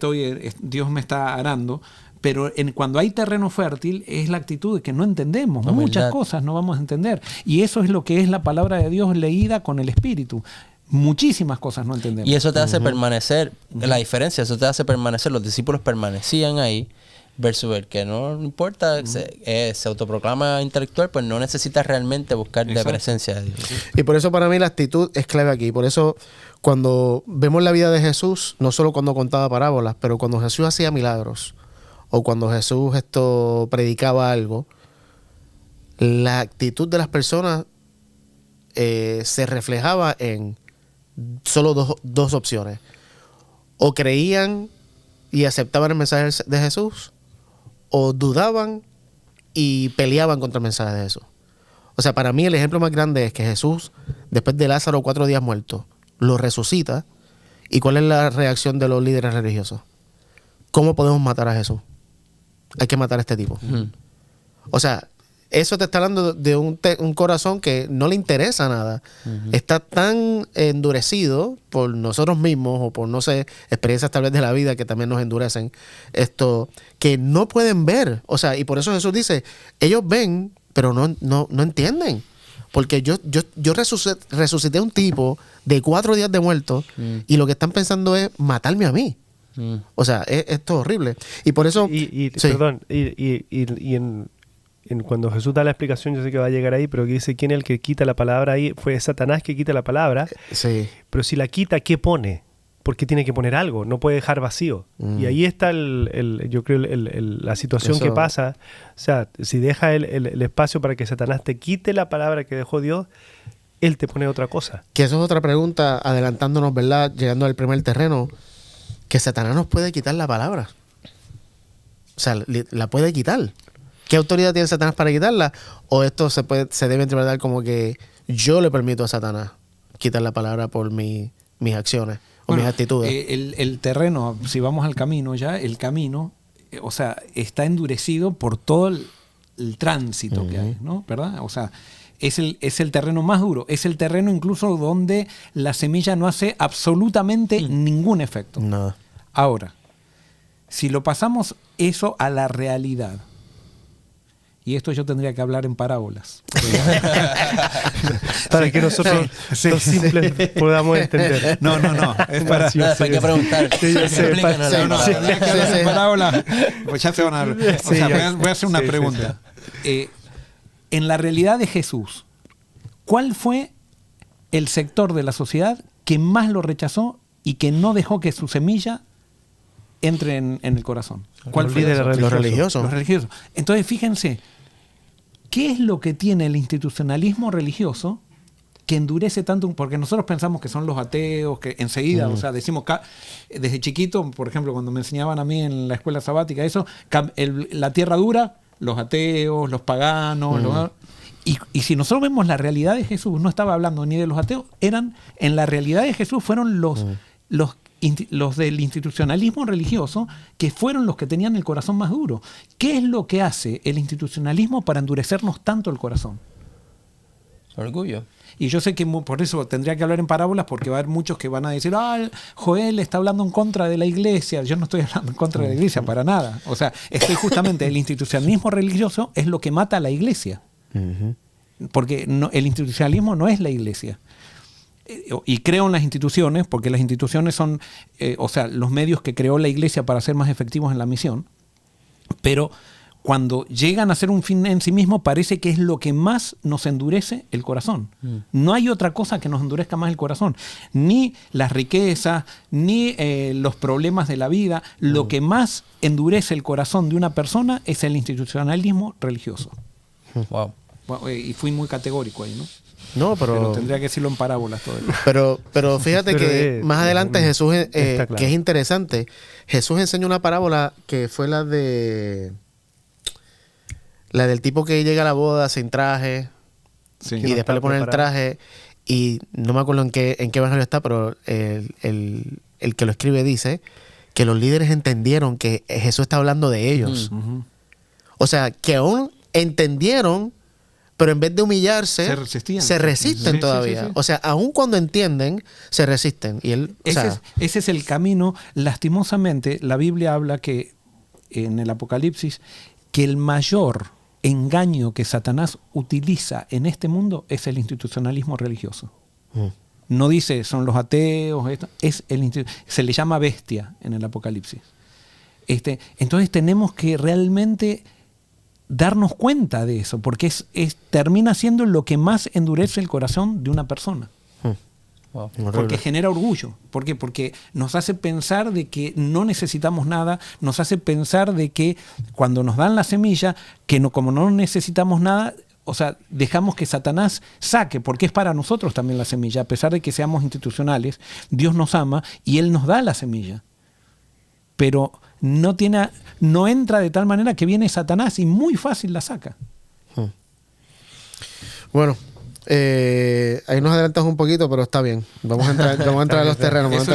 Dios me está arando, pero cuando hay terreno fértil es la actitud de que no entendemos, muchas cosas no vamos a entender, y eso es lo que es la palabra de Dios leída con el Espíritu. Muchísimas cosas no entendemos. Y eso te hace permanecer, la diferencia, eso te hace permanecer, los discípulos permanecían ahí, versus el que no importa, se autoproclama intelectual, pues no necesita realmente buscar la presencia de Dios. Y por eso para mí la actitud es clave aquí. Por eso cuando vemos la vida de Jesús, no solo cuando contaba parábolas, pero cuando Jesús hacía milagros o cuando Jesús predicaba algo, la actitud de las personas se reflejaba en solo dos opciones. O creían y aceptaban el mensaje de Jesús, o dudaban y peleaban contra el mensaje de Jesús. O sea, para mí el ejemplo más grande es que Jesús, después de Lázaro 4 días muerto, lo resucita. ¿Y cuál es la reacción de los líderes religiosos? ¿Cómo podemos matar a Jesús? Hay que matar a este tipo. O sea, eso te está hablando de un corazón que no le interesa nada. Está tan endurecido por nosotros mismos o por, no sé, experiencias tal vez de la vida que también nos endurecen, que no pueden ver. O sea, y por eso Jesús dice, ellos ven, pero no entienden. Porque yo resucité a un tipo de 4 días de muerto y lo que están pensando es matarme a mí. O sea, esto es horrible. Y por eso... Perdón, cuando Jesús da la explicación, yo sé que va a llegar ahí, pero que dice quién es el que quita la palabra ahí, fue Satanás que quita la palabra. Sí. Pero si la quita, ¿qué pone? Porque tiene que poner algo, no puede dejar vacío. Y ahí está yo creo la situación que pasa. O sea, si deja el espacio para que Satanás te quite la palabra que dejó Dios, Él te pone otra cosa. Que eso es otra pregunta, adelantándonos, ¿verdad? Llegando al primer terreno, que Satanás nos puede quitar la palabra. O sea, la puede quitar. ¿Qué autoridad tiene Satanás para quitarla? ¿O esto se debe interpretar como que yo le permito a Satanás quitar la palabra por mis acciones o mis actitudes? El terreno, si vamos al camino ya, el camino, o sea, está endurecido por todo el tránsito que hay, ¿no? ¿Verdad? O sea, es el terreno más duro. Es el terreno incluso donde la semilla no hace absolutamente ningún efecto. Nada. Ahora, si lo pasamos eso a la realidad, y esto yo tendría que hablar en parábolas. Para que nosotros los simples podamos entender. No. Es para... Hay que preguntar. Sí, yo sé, Explícanos la No, palabra. tendría que hablar en parábolas. Pues ya se van a... Sí, ya. voy a hacer una Sí, pregunta. En la realidad de Jesús, ¿cuál fue el sector de la sociedad que más lo rechazó y que no dejó que su semilla entre en el corazón? ¿Cuál Los fue? líderes Los religiosos. Los religiosos. Entonces, fíjense, ¿qué es lo que tiene el institucionalismo religioso que endurece tanto? Porque nosotros pensamos que son los ateos, que enseguida, o sea, decimos, desde chiquito, por ejemplo, cuando me enseñaban a mí en la escuela sabática, eso, la tierra dura, los ateos, los paganos, y si nosotros vemos la realidad de Jesús, no estaba hablando ni de los ateos, en la realidad de Jesús fueron los del institucionalismo religioso, que fueron los que tenían el corazón más duro. ¿Qué es lo que hace el institucionalismo para endurecernos tanto el corazón? Orgullo. Y yo sé que por eso tendría que hablar en parábolas, porque va a haber muchos que van a decir, Joel está hablando en contra de la iglesia. Yo no estoy hablando en contra de la iglesia, para nada. O sea, estoy justamente, el institucionalismo religioso es lo que mata a la iglesia. Porque el institucionalismo no es la iglesia. Y creo en las instituciones, porque las instituciones son, los medios que creó la iglesia para ser más efectivos en la misión. Pero cuando llegan a ser un fin en sí mismo, parece que es lo que más nos endurece el corazón. No hay otra cosa que nos endurezca más el corazón. Ni las riquezas, ni los problemas de la vida. Lo que más endurece el corazón de una persona es el institucionalismo religioso. Wow. Y fui muy categórico ahí, ¿no? No, pero tendría que decirlo en parábolas todo esto. Pero fíjate que más adelante Jesús, está claro. que es interesante, Jesús enseñó una parábola que fue la del tipo que llega a la boda sin traje Sí. y después le ponen el traje, y no me acuerdo en qué evangelio está, pero el que lo escribe dice que los líderes entendieron que Jesús está hablando de ellos. O sea, que aún entendieron, pero en vez de humillarse, se resisten. Sí, todavía. sí. O sea, aun cuando entienden, se resisten. Y él, ese es el camino. Lastimosamente, la Biblia habla que, en el Apocalipsis, que el mayor engaño que Satanás utiliza en este mundo es el institucionalismo religioso. No dice son los ateos, se le llama bestia en el Apocalipsis. Entonces tenemos que realmente darnos cuenta de eso, porque termina siendo lo que más endurece el corazón de una persona. Wow. Porque genera orgullo. ¿Por qué? Porque nos hace pensar de que no necesitamos nada, nos hace pensar de que cuando nos dan la semilla, que como no necesitamos nada, o sea, dejamos que Satanás saque, porque es para nosotros también la semilla. A pesar de que seamos institucionales, Dios nos ama y Él nos da la semilla. Pero no entra de tal manera que viene Satanás y muy fácil la saca. Bueno, ahí nos adelantamos un poquito, pero está bien. Vamos a entrar a los terrenos. Eso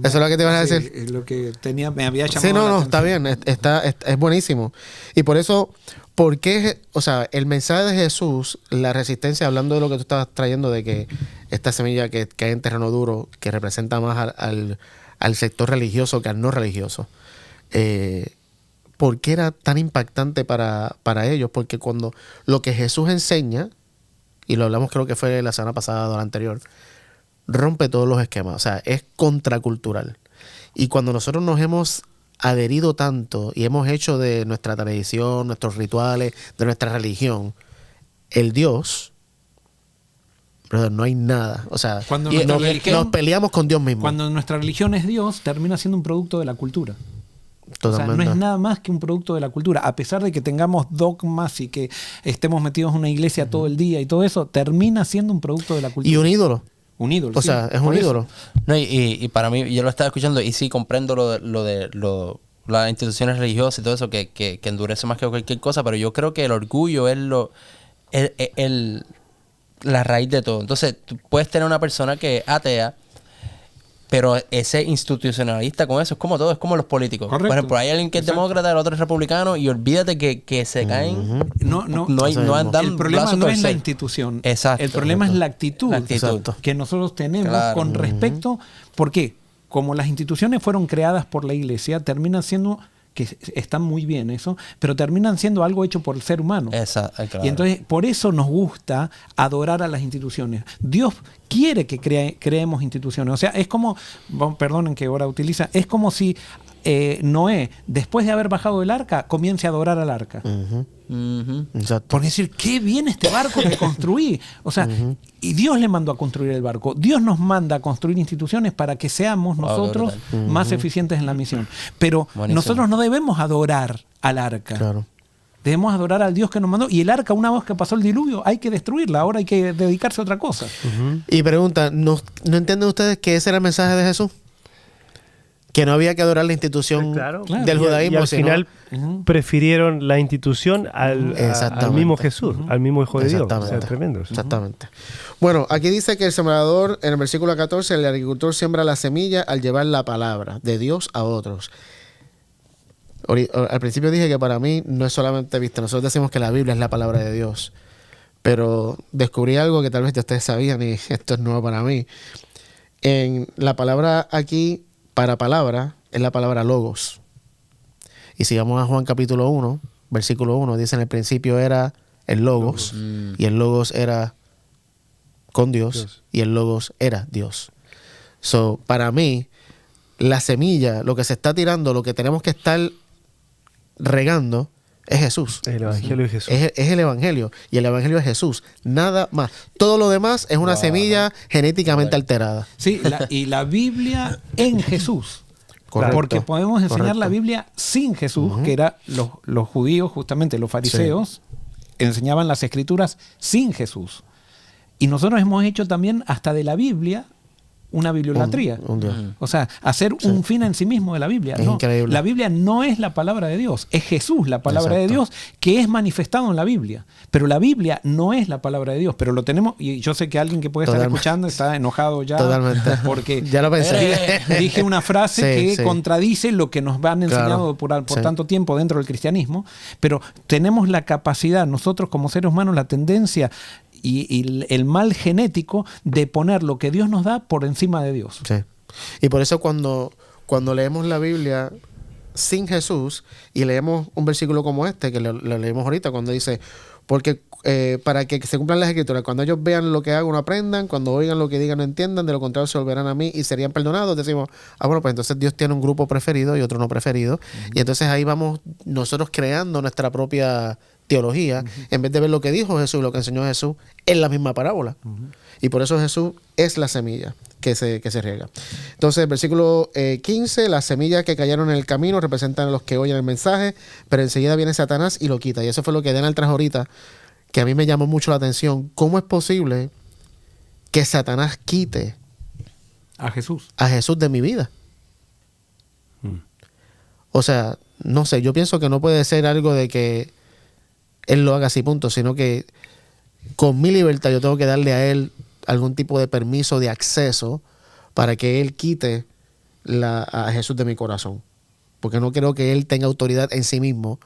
es lo que te ibas a decir. Es lo que me había llamado. Sí, no, la está atención. bien. Es buenísimo. Y por eso, ¿por qué? O sea, el mensaje de Jesús, la resistencia, hablando de lo que tú estabas trayendo, de que esta semilla que cae en terreno duro, que representa más al sector religioso que al no religioso. ¿Por qué era tan impactante para ellos? Porque cuando lo que Jesús enseña, y lo hablamos creo que fue la semana pasada o la anterior, rompe todos los esquemas, o sea, es contracultural. Y cuando nosotros nos hemos adherido tanto y hemos hecho de nuestra tradición, nuestros rituales, de nuestra religión, el Dios, brother, no hay nada. O sea, Cuando y nuestra nos peleamos con Dios mismo. Cuando nuestra religión es Dios, termina siendo un producto de la cultura. Totalmente. O sea, no es nada más que un producto de la cultura. A pesar de que tengamos dogmas y que estemos metidos en una iglesia todo el día y todo eso, termina siendo un producto de la cultura. Y un ídolo. Un ídolo. O sí, sea, es un por eso. ídolo. No, y para mí, yo lo estaba escuchando y sí comprendo las instituciones religiosas y todo eso que endurece más que cualquier cosa, pero yo creo que el orgullo es la raíz de todo. Entonces, tú puedes tener una persona que es atea, pero ese institucionalista con eso es como todo, es como los políticos. Correcto. Por ejemplo, hay alguien que es demócrata, el otro es republicano, y olvídate que se caen. No andan el problema brazo no es la torcer. institución. Exacto. El problema es la actitud, Exacto. que nosotros tenemos Claro. con respecto. ¿Por qué? Como las instituciones fueron creadas por la iglesia, terminan siendo que están muy bien eso, pero terminan siendo algo hecho por el ser humano. Claro. Y entonces por eso nos gusta adorar a las instituciones. Dios quiere que creemos instituciones. O sea, es como, perdonen que ahora utiliza, es como si Noé, después de haber bajado del arca, comience a adorar al arca. Exacto. Por decir, qué bien este barco que construí. O sea, y Dios le mandó a construir el barco. Dios nos manda a construir instituciones para que seamos nosotros más eficientes en la misión. Pero nosotros no debemos adorar al arca. Claro. Debemos adorar al Dios que nos mandó. Y el arca, una vez que pasó el diluvio, hay que destruirla. Ahora hay que dedicarse a otra cosa. Y pregunta, ¿no entienden ustedes que ese era el mensaje de Jesús? Que no había que adorar la institución del judaísmo. Y al final prefirieron la institución al mismo Jesús, al mismo Hijo de Dios. O sea, tremendo. Exactamente. Bueno, aquí dice que el sembrador, en el versículo 14, el agricultor siembra la semilla al llevar la palabra de Dios a otros. Al principio dije que para mí no es solamente vista. Nosotros decimos que la Biblia es la palabra de Dios. Pero descubrí algo que tal vez ustedes sabían y esto es nuevo para mí. En la palabra aquí, para palabra, es la palabra logos. Y si vamos a Juan capítulo 1, versículo 1, dice en el principio era el logos, y el logos era con Dios, y el logos era Dios. So, para mí, la semilla, lo que se está tirando, lo que tenemos que estar regando, es Jesús. El Evangelio de Jesús. Es el Evangelio. Y el Evangelio es Jesús. Nada más. Todo lo demás es una semilla genéticamente alterada. Sí, y la Biblia en Jesús. Correcto. Porque podemos enseñar la Biblia sin Jesús, que eran los judíos, justamente los fariseos, enseñaban las escrituras sin Jesús. Y nosotros hemos hecho también hasta de la Biblia una bibliolatría. O sea, hacer un fin en sí mismo de la Biblia. Es increíble. La Biblia no es la palabra de Dios, es Jesús la palabra de Dios que es manifestado en la Biblia. Pero la Biblia no es la palabra de Dios, pero lo tenemos, y yo sé que alguien que puede estar escuchando está enojado ya. Totalmente. Porque ya lo pensé. Dije una frase que contradice lo que nos han enseñado por tanto tiempo dentro del cristianismo, pero tenemos la capacidad, nosotros como seres humanos, la tendencia y el mal genético de poner lo que Dios nos da por encima de Dios. Sí. Y por eso cuando leemos la Biblia sin Jesús y leemos un versículo como este, que lo leemos ahorita, cuando dice, porque para que se cumplan las escrituras, cuando ellos vean lo que hago no aprendan, cuando oigan lo que digan no entiendan, de lo contrario se volverán a mí y serían perdonados, decimos, bueno, pues entonces Dios tiene un grupo preferido y otro no preferido, y entonces ahí vamos nosotros creando nuestra propia teología, en vez de ver lo que dijo Jesús, lo que enseñó Jesús en la misma parábola. Y por eso Jesús es la semilla que se riega. Entonces, versículo 15, las semillas que cayeron en el camino representan a los que oyen el mensaje, pero enseguida viene Satanás y lo quita. Y eso fue lo que Daniel trajo ahorita, que a mí me llamó mucho la atención. ¿Cómo es posible que Satanás quite a Jesús de mi vida? O sea, no sé, yo pienso que no puede ser algo de que él lo haga así, punto, sino que con mi libertad yo tengo que darle a él algún tipo de permiso de acceso para que él quite a Jesús de mi corazón. Porque no creo que él tenga autoridad en sí mismo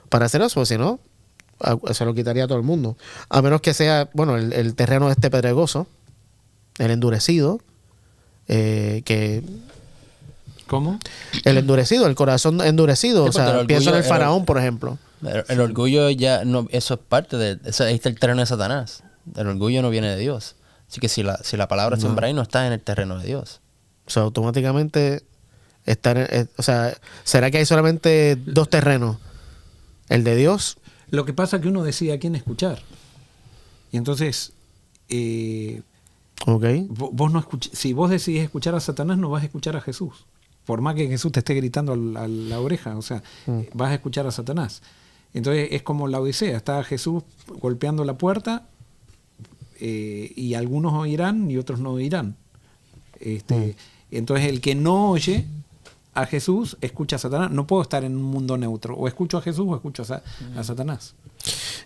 para hacer eso, si no, se lo quitaría a todo el mundo. A menos que sea, bueno, el terreno este pedregoso, el endurecido, ¿Cómo? El endurecido, el corazón endurecido. Sí, o sea, pienso en el faraón, por ejemplo. El orgullo ya no, eso es parte de, ahí está el terreno de Satanás. El orgullo no viene de Dios. Así que si la palabra sembra ahí no está en el terreno de Dios. O sea, automáticamente o sea, ¿será que hay solamente dos terrenos? El de Dios. Lo que pasa es que uno decide a quién escuchar. Y entonces, vos no si vos decidís escuchar a Satanás, no vas a escuchar a Jesús. Por más que Jesús te esté gritando a la oreja, o sea, vas a escuchar a Satanás. Entonces es como la Odisea, está Jesús golpeando la puerta y algunos oirán y otros no oirán. Entonces el que no oye a Jesús escucha a Satanás. No puedo estar en un mundo neutro, o escucho a Jesús o escucho a Satanás.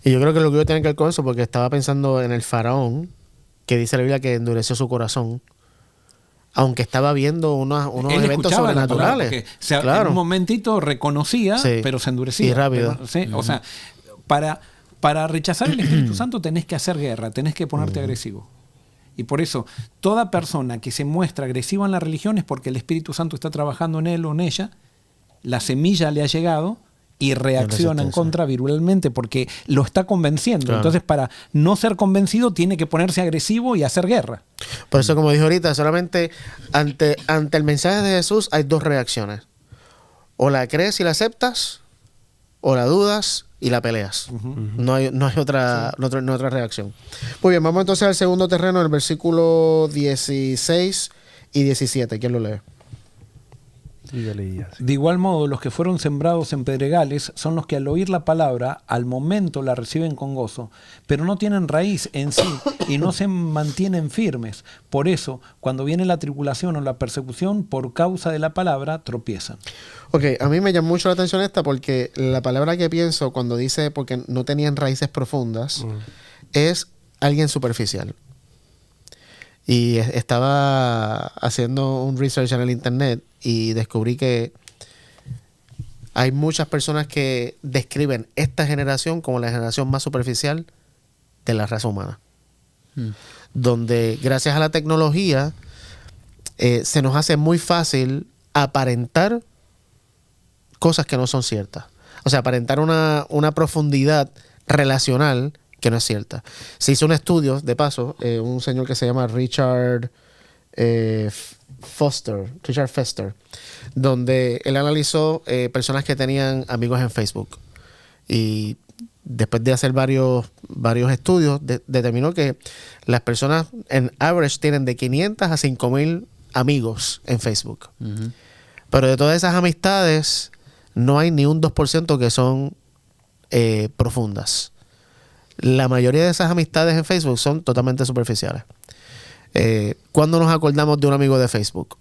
Y yo creo que lo que yo tiene que ver con eso, porque estaba pensando en el faraón, que dice la Biblia que endureció su corazón, aunque estaba viendo unos eventos sobrenaturales. En un momentito reconocía, pero se endurecía. Y rápido. O sea, para rechazar el Espíritu Santo tenés que hacer guerra, tenés que ponerte agresivo. Y por eso, toda persona que se muestra agresiva en la religión es porque el Espíritu Santo está trabajando en él o en ella la semilla le ha llegado y reacciona en contra virulmente porque lo está convenciendo. Claro. Entonces, para no ser convencido, tiene que ponerse agresivo y hacer guerra. Por eso, como dijo ahorita, solamente ante el mensaje de Jesús hay dos reacciones. O la crees y la aceptas, o la dudas y la peleas. No hay otra reacción. Muy bien, vamos entonces al segundo terreno, en el versículo 16 y 17. ¿Quién lo lee? Y yo leía así. De igual modo, los que fueron sembrados en pedregales son los que al oír la palabra, al momento la reciben con gozo, pero no tienen raíz en sí y no se mantienen firmes. Por eso, cuando viene la tribulación o la persecución, por causa de la palabra, tropiezan. Ok, a mí me llama mucho la atención esta porque la palabra que pienso cuando dice porque no tenían raíces profundas es alguien superficial. Y estaba haciendo un research en el internet y descubrí que hay muchas personas que describen esta generación como la generación más superficial de la raza humana. Donde gracias a la tecnología se nos hace muy fácil aparentar cosas que no son ciertas. O sea, aparentar una profundidad relacional que no es cierta. Se hizo un estudio, de paso, un señor que se llama Richard Foster, donde él analizó personas que tenían amigos en Facebook. Y después de hacer varios estudios, determinó que las personas en average tienen de 500 a 5,000 amigos en Facebook. Pero de todas esas amistades, no hay ni un 2% que son profundas. La mayoría de esas amistades en Facebook son totalmente superficiales. ¿Cuándo nos acordamos de un amigo de Facebook?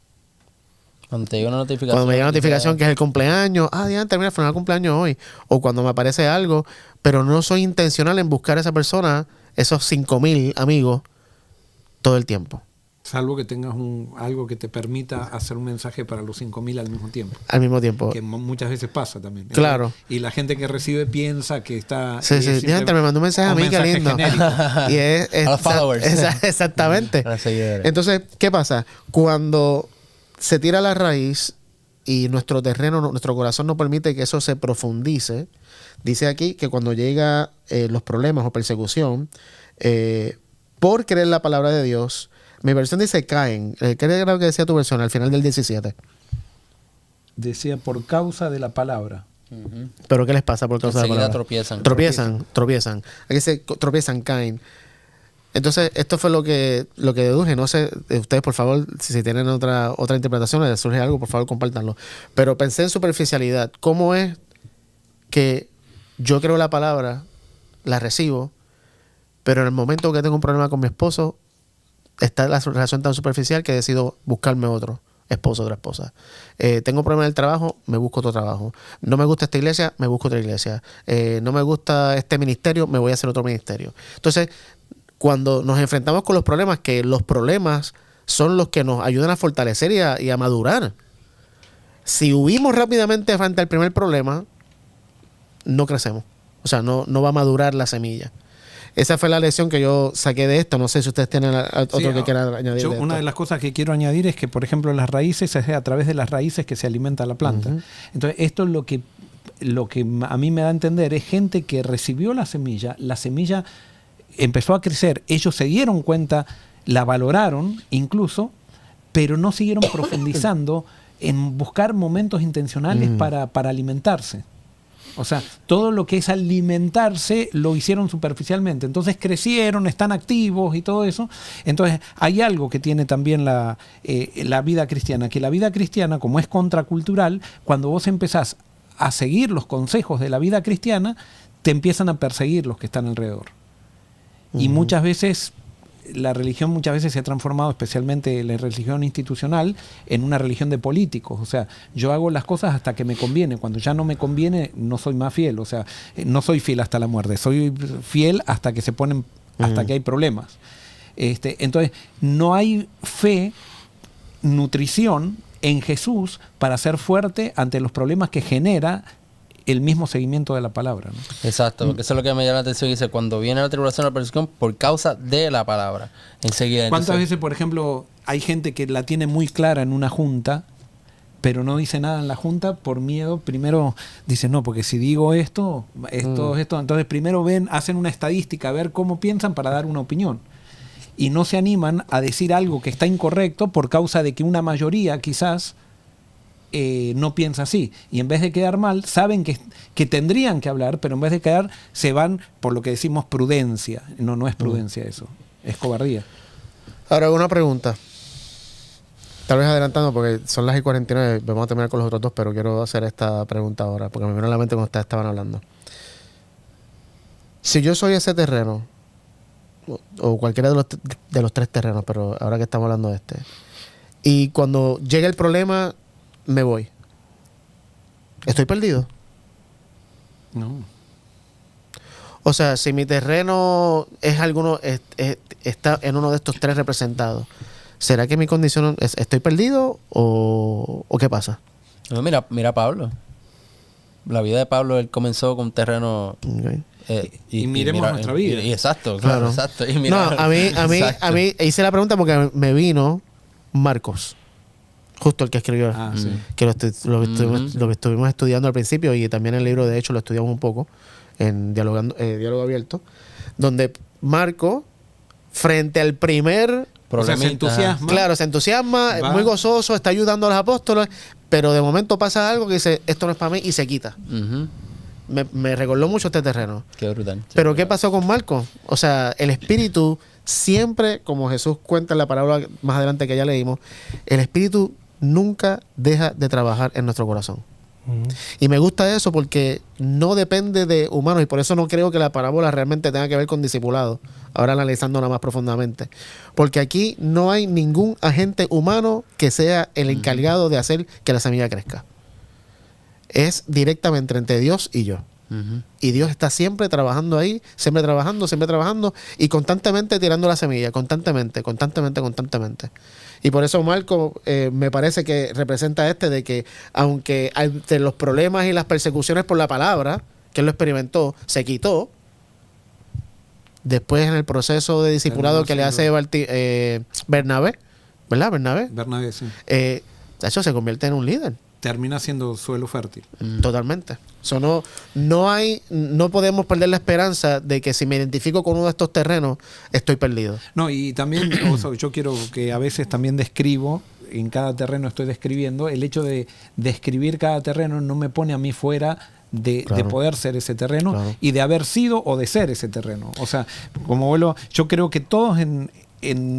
Cuando te llega una notificación. Cuando me llega una notificación que es el cumpleaños. Diantre, mira, fue el cumpleaños hoy. O cuando me aparece algo, pero no soy intencional en buscar a esa persona, esos 5,000 amigos, todo el tiempo. Salvo que tengas algo que te permita hacer un mensaje para los 5,000 al mismo tiempo. Al mismo tiempo. Que muchas veces pasa también. Claro. Y la gente que recibe piensa que está... Sí. Diantre, me mandó un mensaje a mí, qué lindo. Y es a los followers. Exactamente. A los seguidores. Entonces, ¿qué pasa? Cuando se tira la raíz y nuestro terreno, nuestro corazón no permite que eso se profundice, dice aquí que cuando llega los problemas o persecución, por creer la palabra de Dios, mi versión dice caen. ¿Qué era que decía tu versión al final del 17? Decía por causa de la palabra. ¿Pero qué les pasa por causa de la palabra? Tropiezan. Aquí dice tropiezan, caen. Entonces, esto fue lo que deduje. No sé, ustedes, por favor, si tienen otra interpretación, les surge algo, por favor, compártanlo. Pero pensé en superficialidad. ¿Cómo es que yo creo la palabra, la recibo, pero en el momento que tengo un problema con mi esposo, está la relación tan superficial que decido buscarme otro esposo, otra esposa. Tengo un problema en el trabajo, me busco otro trabajo. No me gusta esta iglesia, me busco otra iglesia. No me gusta este ministerio, me voy a hacer otro ministerio. Entonces, cuando nos enfrentamos con los problemas, que los problemas son los que nos ayudan a fortalecer y a madurar. Si huimos rápidamente frente al primer problema, no crecemos. O sea, no va a madurar la semilla. Esa fue la lección que yo saqué de esto. No sé si ustedes tienen otro que quieran añadir. Una de las cosas que quiero añadir es que, por ejemplo, las raíces es a través de las raíces que se alimenta la planta. Entonces, esto es lo que a mí me da a entender. Es gente que recibió la semilla empezó a crecer, ellos se dieron cuenta, la valoraron incluso, pero no siguieron profundizando en buscar momentos intencionales para alimentarse. O sea, todo lo que es alimentarse lo hicieron superficialmente. Entonces crecieron, están activos y todo eso. Entonces hay algo que tiene también la vida cristiana, que la vida cristiana, como es contracultural, cuando vos empezás a seguir los consejos de la vida cristiana, te empiezan a perseguir los que están alrededor. Y muchas veces la religión se ha transformado, especialmente la religión institucional, en una religión de políticos. O sea, yo hago las cosas hasta que me conviene. Cuando ya no me conviene, no soy más fiel. O sea, no soy fiel hasta la muerte. Soy fiel hasta que hasta que hay problemas. Entonces, no hay fe, nutrición en Jesús para ser fuerte ante los problemas que genera el mismo seguimiento de la palabra, ¿no? Exacto, porque eso es lo que me llama la atención. Dice, cuando viene la tribulación o la persecución, por causa de la palabra. Enseguida. ¿Cuántas veces, por ejemplo, hay gente que la tiene muy clara en una junta, pero no dice nada en la junta por miedo. Primero dice, no, porque si digo esto. Entonces primero hacen una estadística, a ver cómo piensan para dar una opinión. Y no se animan a decir algo que está incorrecto por causa de que una mayoría quizás no piensa así. Y en vez de quedar mal, saben que tendrían que hablar, pero en vez de quedar, se van por lo que decimos prudencia. No es prudencia eso, es cobardía. Ahora, una pregunta. Tal vez adelantando, porque son las 1:49, vamos a terminar con los otros dos, pero quiero hacer esta pregunta ahora, porque me vino a la mente cuando ustedes estaban hablando. Si yo soy ese terreno, o cualquiera de los 3 terrenos, pero ahora que estamos hablando de este, y cuando llega el problema, me voy, ¿estoy perdido? No. O sea, si mi terreno está en uno de estos 3 representados, ¿será que mi condición estoy perdido o qué pasa? No, mira a Pablo. La vida de Pablo, él comenzó con terreno... Okay. Y miremos nuestra vida. Exacto, Claro. exacto. Y No, a mí hice la pregunta porque me vino Marcos, justo el que escribió, Sí. que lo que estuvimos estudiando al principio, y también el libro de hecho lo estudiamos un poco en Diálogo Abierto, donde Marco, frente al primer... O sea, se entusiasma. Claro, se entusiasma, es muy gozoso, está ayudando a los apóstoles, pero de momento pasa algo que dice, esto no es para mí, y se quita. Ujú. Me recordó mucho este terreno. Qué brutal. Pero ¿qué pasó con Marcos? O sea, el Espíritu siempre, como Jesús cuenta en la parábola más adelante que ya leímos, el Espíritu nunca deja de trabajar en nuestro corazón. Y me gusta eso porque no depende de humanos, y por eso no creo que la parábola realmente tenga que ver con discipulado, ahora analizándola más profundamente. Porque aquí no hay ningún agente humano que sea el encargado de hacer que la semilla crezca. Es directamente entre Dios y yo. Ujú. Y Dios está siempre trabajando ahí, siempre trabajando y constantemente tirando la semilla, constantemente. Y por eso Marco me parece que representa de que aunque entre los problemas y las persecuciones por la palabra, que él lo experimentó, se quitó, después en el proceso de discipulado que le hace Bernabé, ¿verdad? Bernabé, sí. De hecho, se convierte en un líder. Termina siendo suelo fértil. Totalmente. No podemos perder la esperanza de que si me identifico con uno de estos terrenos, estoy perdido. No, y también yo quiero que a veces también describo, en cada terreno estoy describiendo, el hecho de describir cada terreno no me pone a mí fuera de poder ser ese terreno, y de haber sido o de ser ese terreno. O sea, yo creo que todos en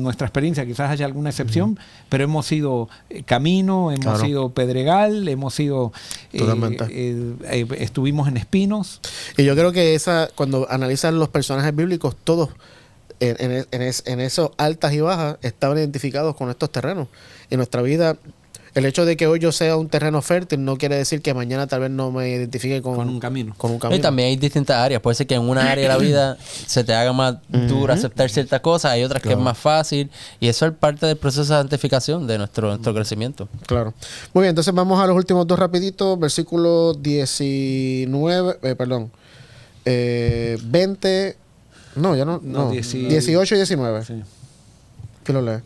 nuestra experiencia, quizás haya alguna excepción, pero hemos sido camino, hemos sido pedregal, hemos sido estuvimos en espinos. Y yo creo que cuando analizan los personajes bíblicos, todos en esos altas y bajas estaban identificados con estos terrenos. En nuestra vida, el hecho de que hoy yo sea un terreno fértil no quiere decir que mañana tal vez no me identifique con un camino. Y también hay distintas áreas. Puede ser que en una área de la vida se te haga más duro aceptar ciertas cosas, hay otras que es más fácil, y eso es parte del proceso de santificación de nuestro crecimiento. Claro. Muy bien, entonces vamos a los últimos 2 rapiditos. Versículo 19, 20, no, ya no, 18 y 19. Sí. ¿Qué lo lee?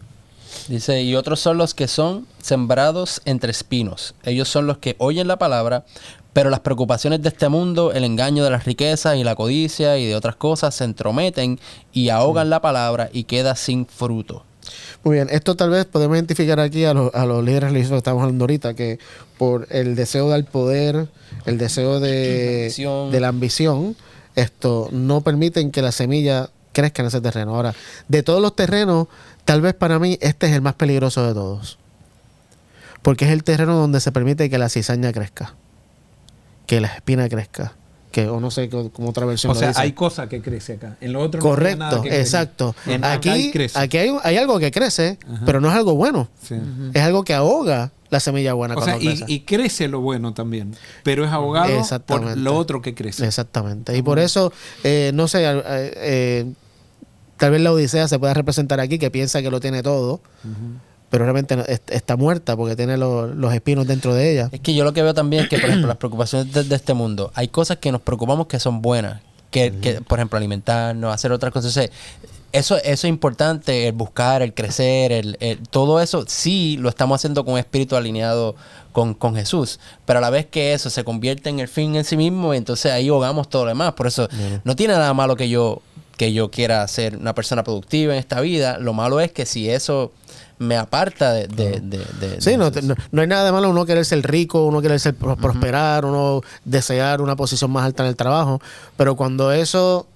Dice, y otros son los que son sembrados entre espinos. Ellos son los que oyen la palabra, pero las preocupaciones de este mundo, el engaño de las riquezas y la codicia y de otras cosas se entrometen y ahogan la palabra y queda sin fruto. Muy bien, esto tal vez podemos identificar aquí a los líderes religiosos que estamos hablando ahorita, que por el deseo del poder, el deseo de la ambición, esto no permiten que la semilla crezca en ese terreno. Ahora, de todos los terrenos, tal vez para mí este es el más peligroso de todos. Porque es el terreno donde se permite que la cizaña crezca, que la espina crezca, o no sé cómo otra versión o lo sea, dice. hay cosa que crece acá. En lo otro correcto, no hay nada que exacto. crece. Aquí hay algo que crece, pero no es algo bueno. Sí. Es algo que ahoga la semilla buena. O sea, y crece lo bueno también, pero es ahogado por lo otro que crece. Exactamente. Y por eso, no sé, tal vez la Odisea se pueda representar aquí, que piensa que lo tiene todo, pero realmente está muerta porque tiene los espinos dentro de ella. Es que yo lo que veo también es que, por ejemplo, las preocupaciones de este mundo, hay cosas que nos preocupamos que son buenas, que por ejemplo, alimentarnos, hacer otras cosas. eso es importante, el buscar, el crecer, todo eso sí lo estamos haciendo con un espíritu alineado con Jesús. Pero a la vez que eso se convierte en el fin en sí mismo, entonces ahí ahogamos todo lo demás. Por eso no tiene nada malo que yo quiera ser una persona productiva en esta vida. Lo malo es que si eso me aparta de sí, no hay nada de malo uno querer ser rico, uno querer ser prosperar, uno desear una posición más alta en el trabajo, pero cuando eso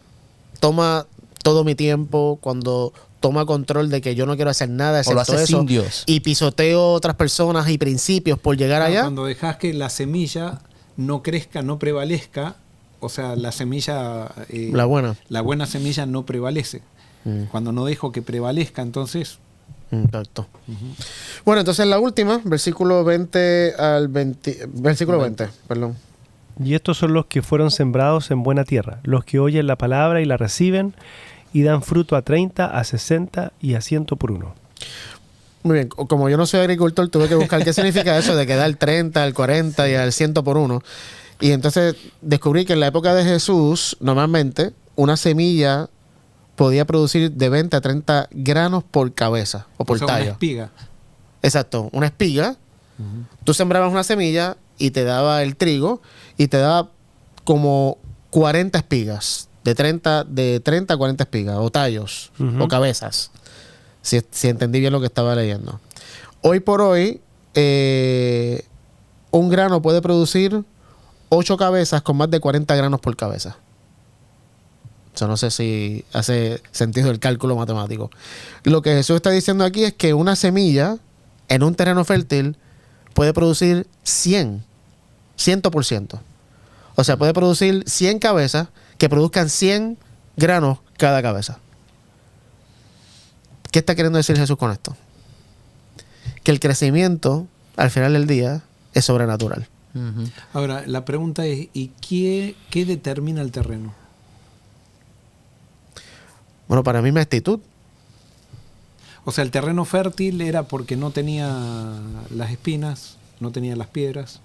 toma todo mi tiempo, cuando toma control de que yo no quiero hacer nada excepto eso, sin Dios, y pisoteo otras personas y principios por llegar allá. Cuando dejas que la semilla no crezca, no prevalezca, o sea, la semilla, la buena semilla no prevalece. Cuando no dejo que prevalezca, entonces... Exacto. Bueno, entonces la última, versículo 20 al 20, versículo 20, perdón. Y estos son los que fueron sembrados en buena tierra, los que oyen la palabra y la reciben y dan fruto a 30, a 60 y a 100 por uno. Muy bien, como yo no soy agricultor, tuve que buscar qué significa eso de que da el 30, al 40 y al 100 por uno. Y entonces descubrí que en la época de Jesús, normalmente, una semilla podía producir de 20 a 30 granos por cabeza o por tallo. Una espiga. Exacto, una espiga. Tú sembrabas una semilla y te daba el trigo y te daba como 40 espigas, de 30 a 40 espigas, o tallos, o cabezas, si entendí bien lo que estaba leyendo. Hoy por hoy, un grano puede producir 8 cabezas con más de 40 granos por cabeza. Yo no sé si hace sentido el cálculo matemático. Lo que Jesús está diciendo aquí es que una semilla en un terreno fértil puede producir 100%. O sea, puede producir 100 cabezas que produzcan 100 granos cada cabeza. ¿Qué está queriendo decir Jesús con esto? Que el crecimiento, al final del día, es sobrenatural. Ahora, la pregunta es, ¿y qué determina el terreno? Bueno, para mí mi actitud. O sea, el terreno fértil era porque no tenía las espinas, no tenía las piedras.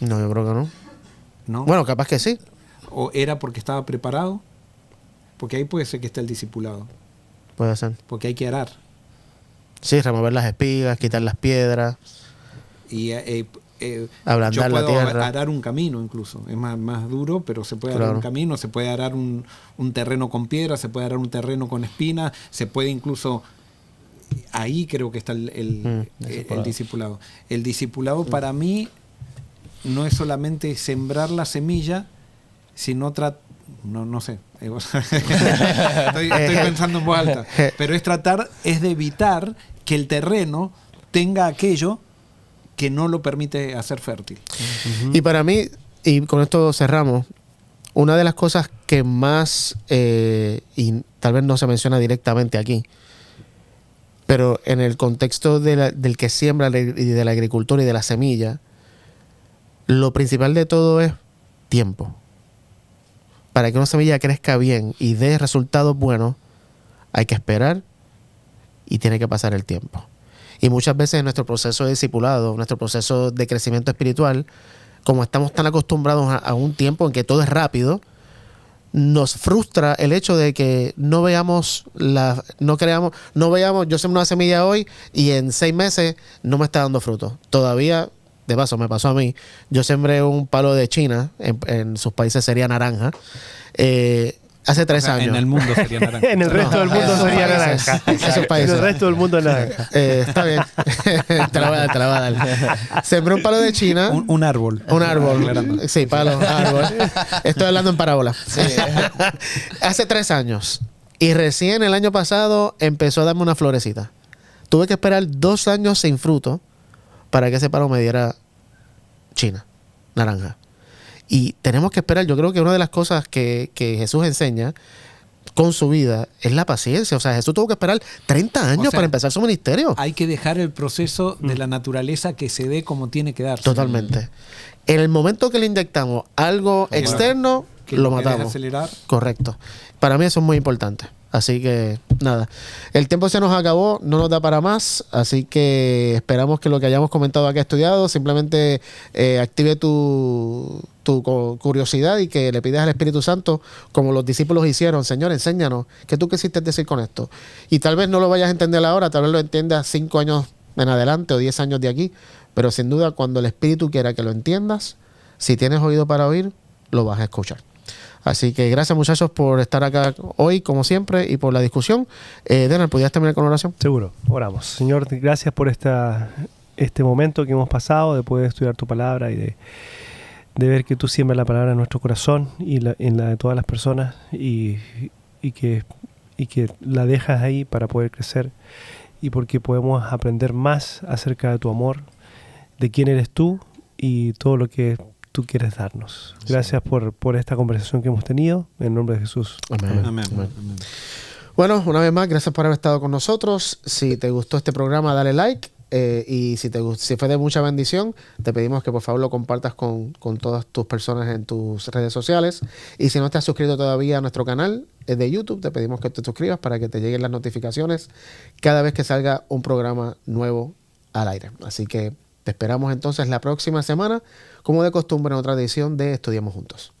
No, yo creo que no. ¿No? Bueno, capaz que sí. ¿O era porque estaba preparado? Porque ahí puede ser que esté el discipulado. Puede ser. Porque hay que arar. Sí, remover las espigas, quitar las piedras. Y ablandar yo la puedo tierra. arar un camino incluso. Es más duro, pero se puede Claro. arar un camino, se puede arar un terreno con piedra, se puede arar un terreno con espinas, se puede incluso... Ahí creo que está el discipulado. El discipulado para mí no es solamente sembrar la semilla, sino no sé. estoy pensando en voz alta. Pero es de evitar que el terreno tenga aquello que no lo permite hacer fértil. Y para mí, y con esto cerramos, una de las cosas que más, y tal vez no se menciona directamente aquí, pero en el contexto del que siembra y de la agricultura y de la semilla, lo principal de todo es tiempo. Para que una semilla crezca bien y dé resultados buenos, hay que esperar y tiene que pasar el tiempo. Y muchas veces en nuestro proceso de discipulado, nuestro proceso de crecimiento espiritual, como estamos tan acostumbrados a un tiempo en que todo es rápido, nos frustra el hecho de que no veamos, yo sembré una semilla hoy y en 6 meses no me está dando fruto. Todavía, de paso, me pasó a mí, yo sembré un palo de China, en sus países sería naranja, hace 3 años. En el mundo sería naranja. En el resto del mundo sería naranja. Esos países. En el resto del mundo es naranja. Está bien. te la voy a dar. Sembré un palo de China. Un árbol. Un árbol. Sí, palo, árbol. Estoy hablando en parábola. Sí. Hace 3 años. Y recién el año pasado empezó a darme una florecita. Tuve que esperar 2 años sin fruto para que ese palo me diera China, naranja. Y tenemos que esperar. Yo creo que una de las cosas que Jesús enseña con su vida es la paciencia. O sea, Jesús tuvo que esperar 30 años para empezar su ministerio. Hay que dejar el proceso de la naturaleza que se dé como tiene que darse. Totalmente. En el momento que le inyectamos algo externo, que lo querés matamos. acelerar. Correcto. Para mí eso es muy importante. Así que nada, el tiempo se nos acabó, no nos da para más, así que esperamos que lo que hayamos comentado aquí estudiado simplemente active tu curiosidad y que le pidas al Espíritu Santo, como los discípulos hicieron: Señor, enséñanos, ¿qué tú quisiste decir con esto? Y tal vez no lo vayas a entender ahora, tal vez lo entiendas 5 años en adelante o 10 años de aquí, pero sin duda cuando el Espíritu quiera que lo entiendas, si tienes oído para oír, lo vas a escuchar. Así que gracias, muchachos, por estar acá hoy, como siempre, y por la discusión. Denar, ¿podrías terminar con oración? Seguro, oramos. Señor, gracias por este momento que hemos pasado de poder estudiar tu palabra y de ver que tú siembras la palabra en nuestro corazón y en la de todas las personas y que la dejas ahí para poder crecer y porque podemos aprender más acerca de tu amor, de quién eres tú y todo lo que tú quieres darnos. Gracias por esta conversación que hemos tenido. En nombre de Jesús. Amén. Amén. Amén. Bueno, una vez más, gracias por haber estado con nosotros. Si te gustó este programa, dale like. Y si fue de mucha bendición, te pedimos que por favor lo compartas con todas tus personas en tus redes sociales. Y si no te has suscrito todavía a nuestro canal de YouTube, te pedimos que te suscribas para que te lleguen las notificaciones cada vez que salga un programa nuevo al aire. Así que te esperamos entonces la próxima semana, como de costumbre, en otra edición de Estudiamos Juntos.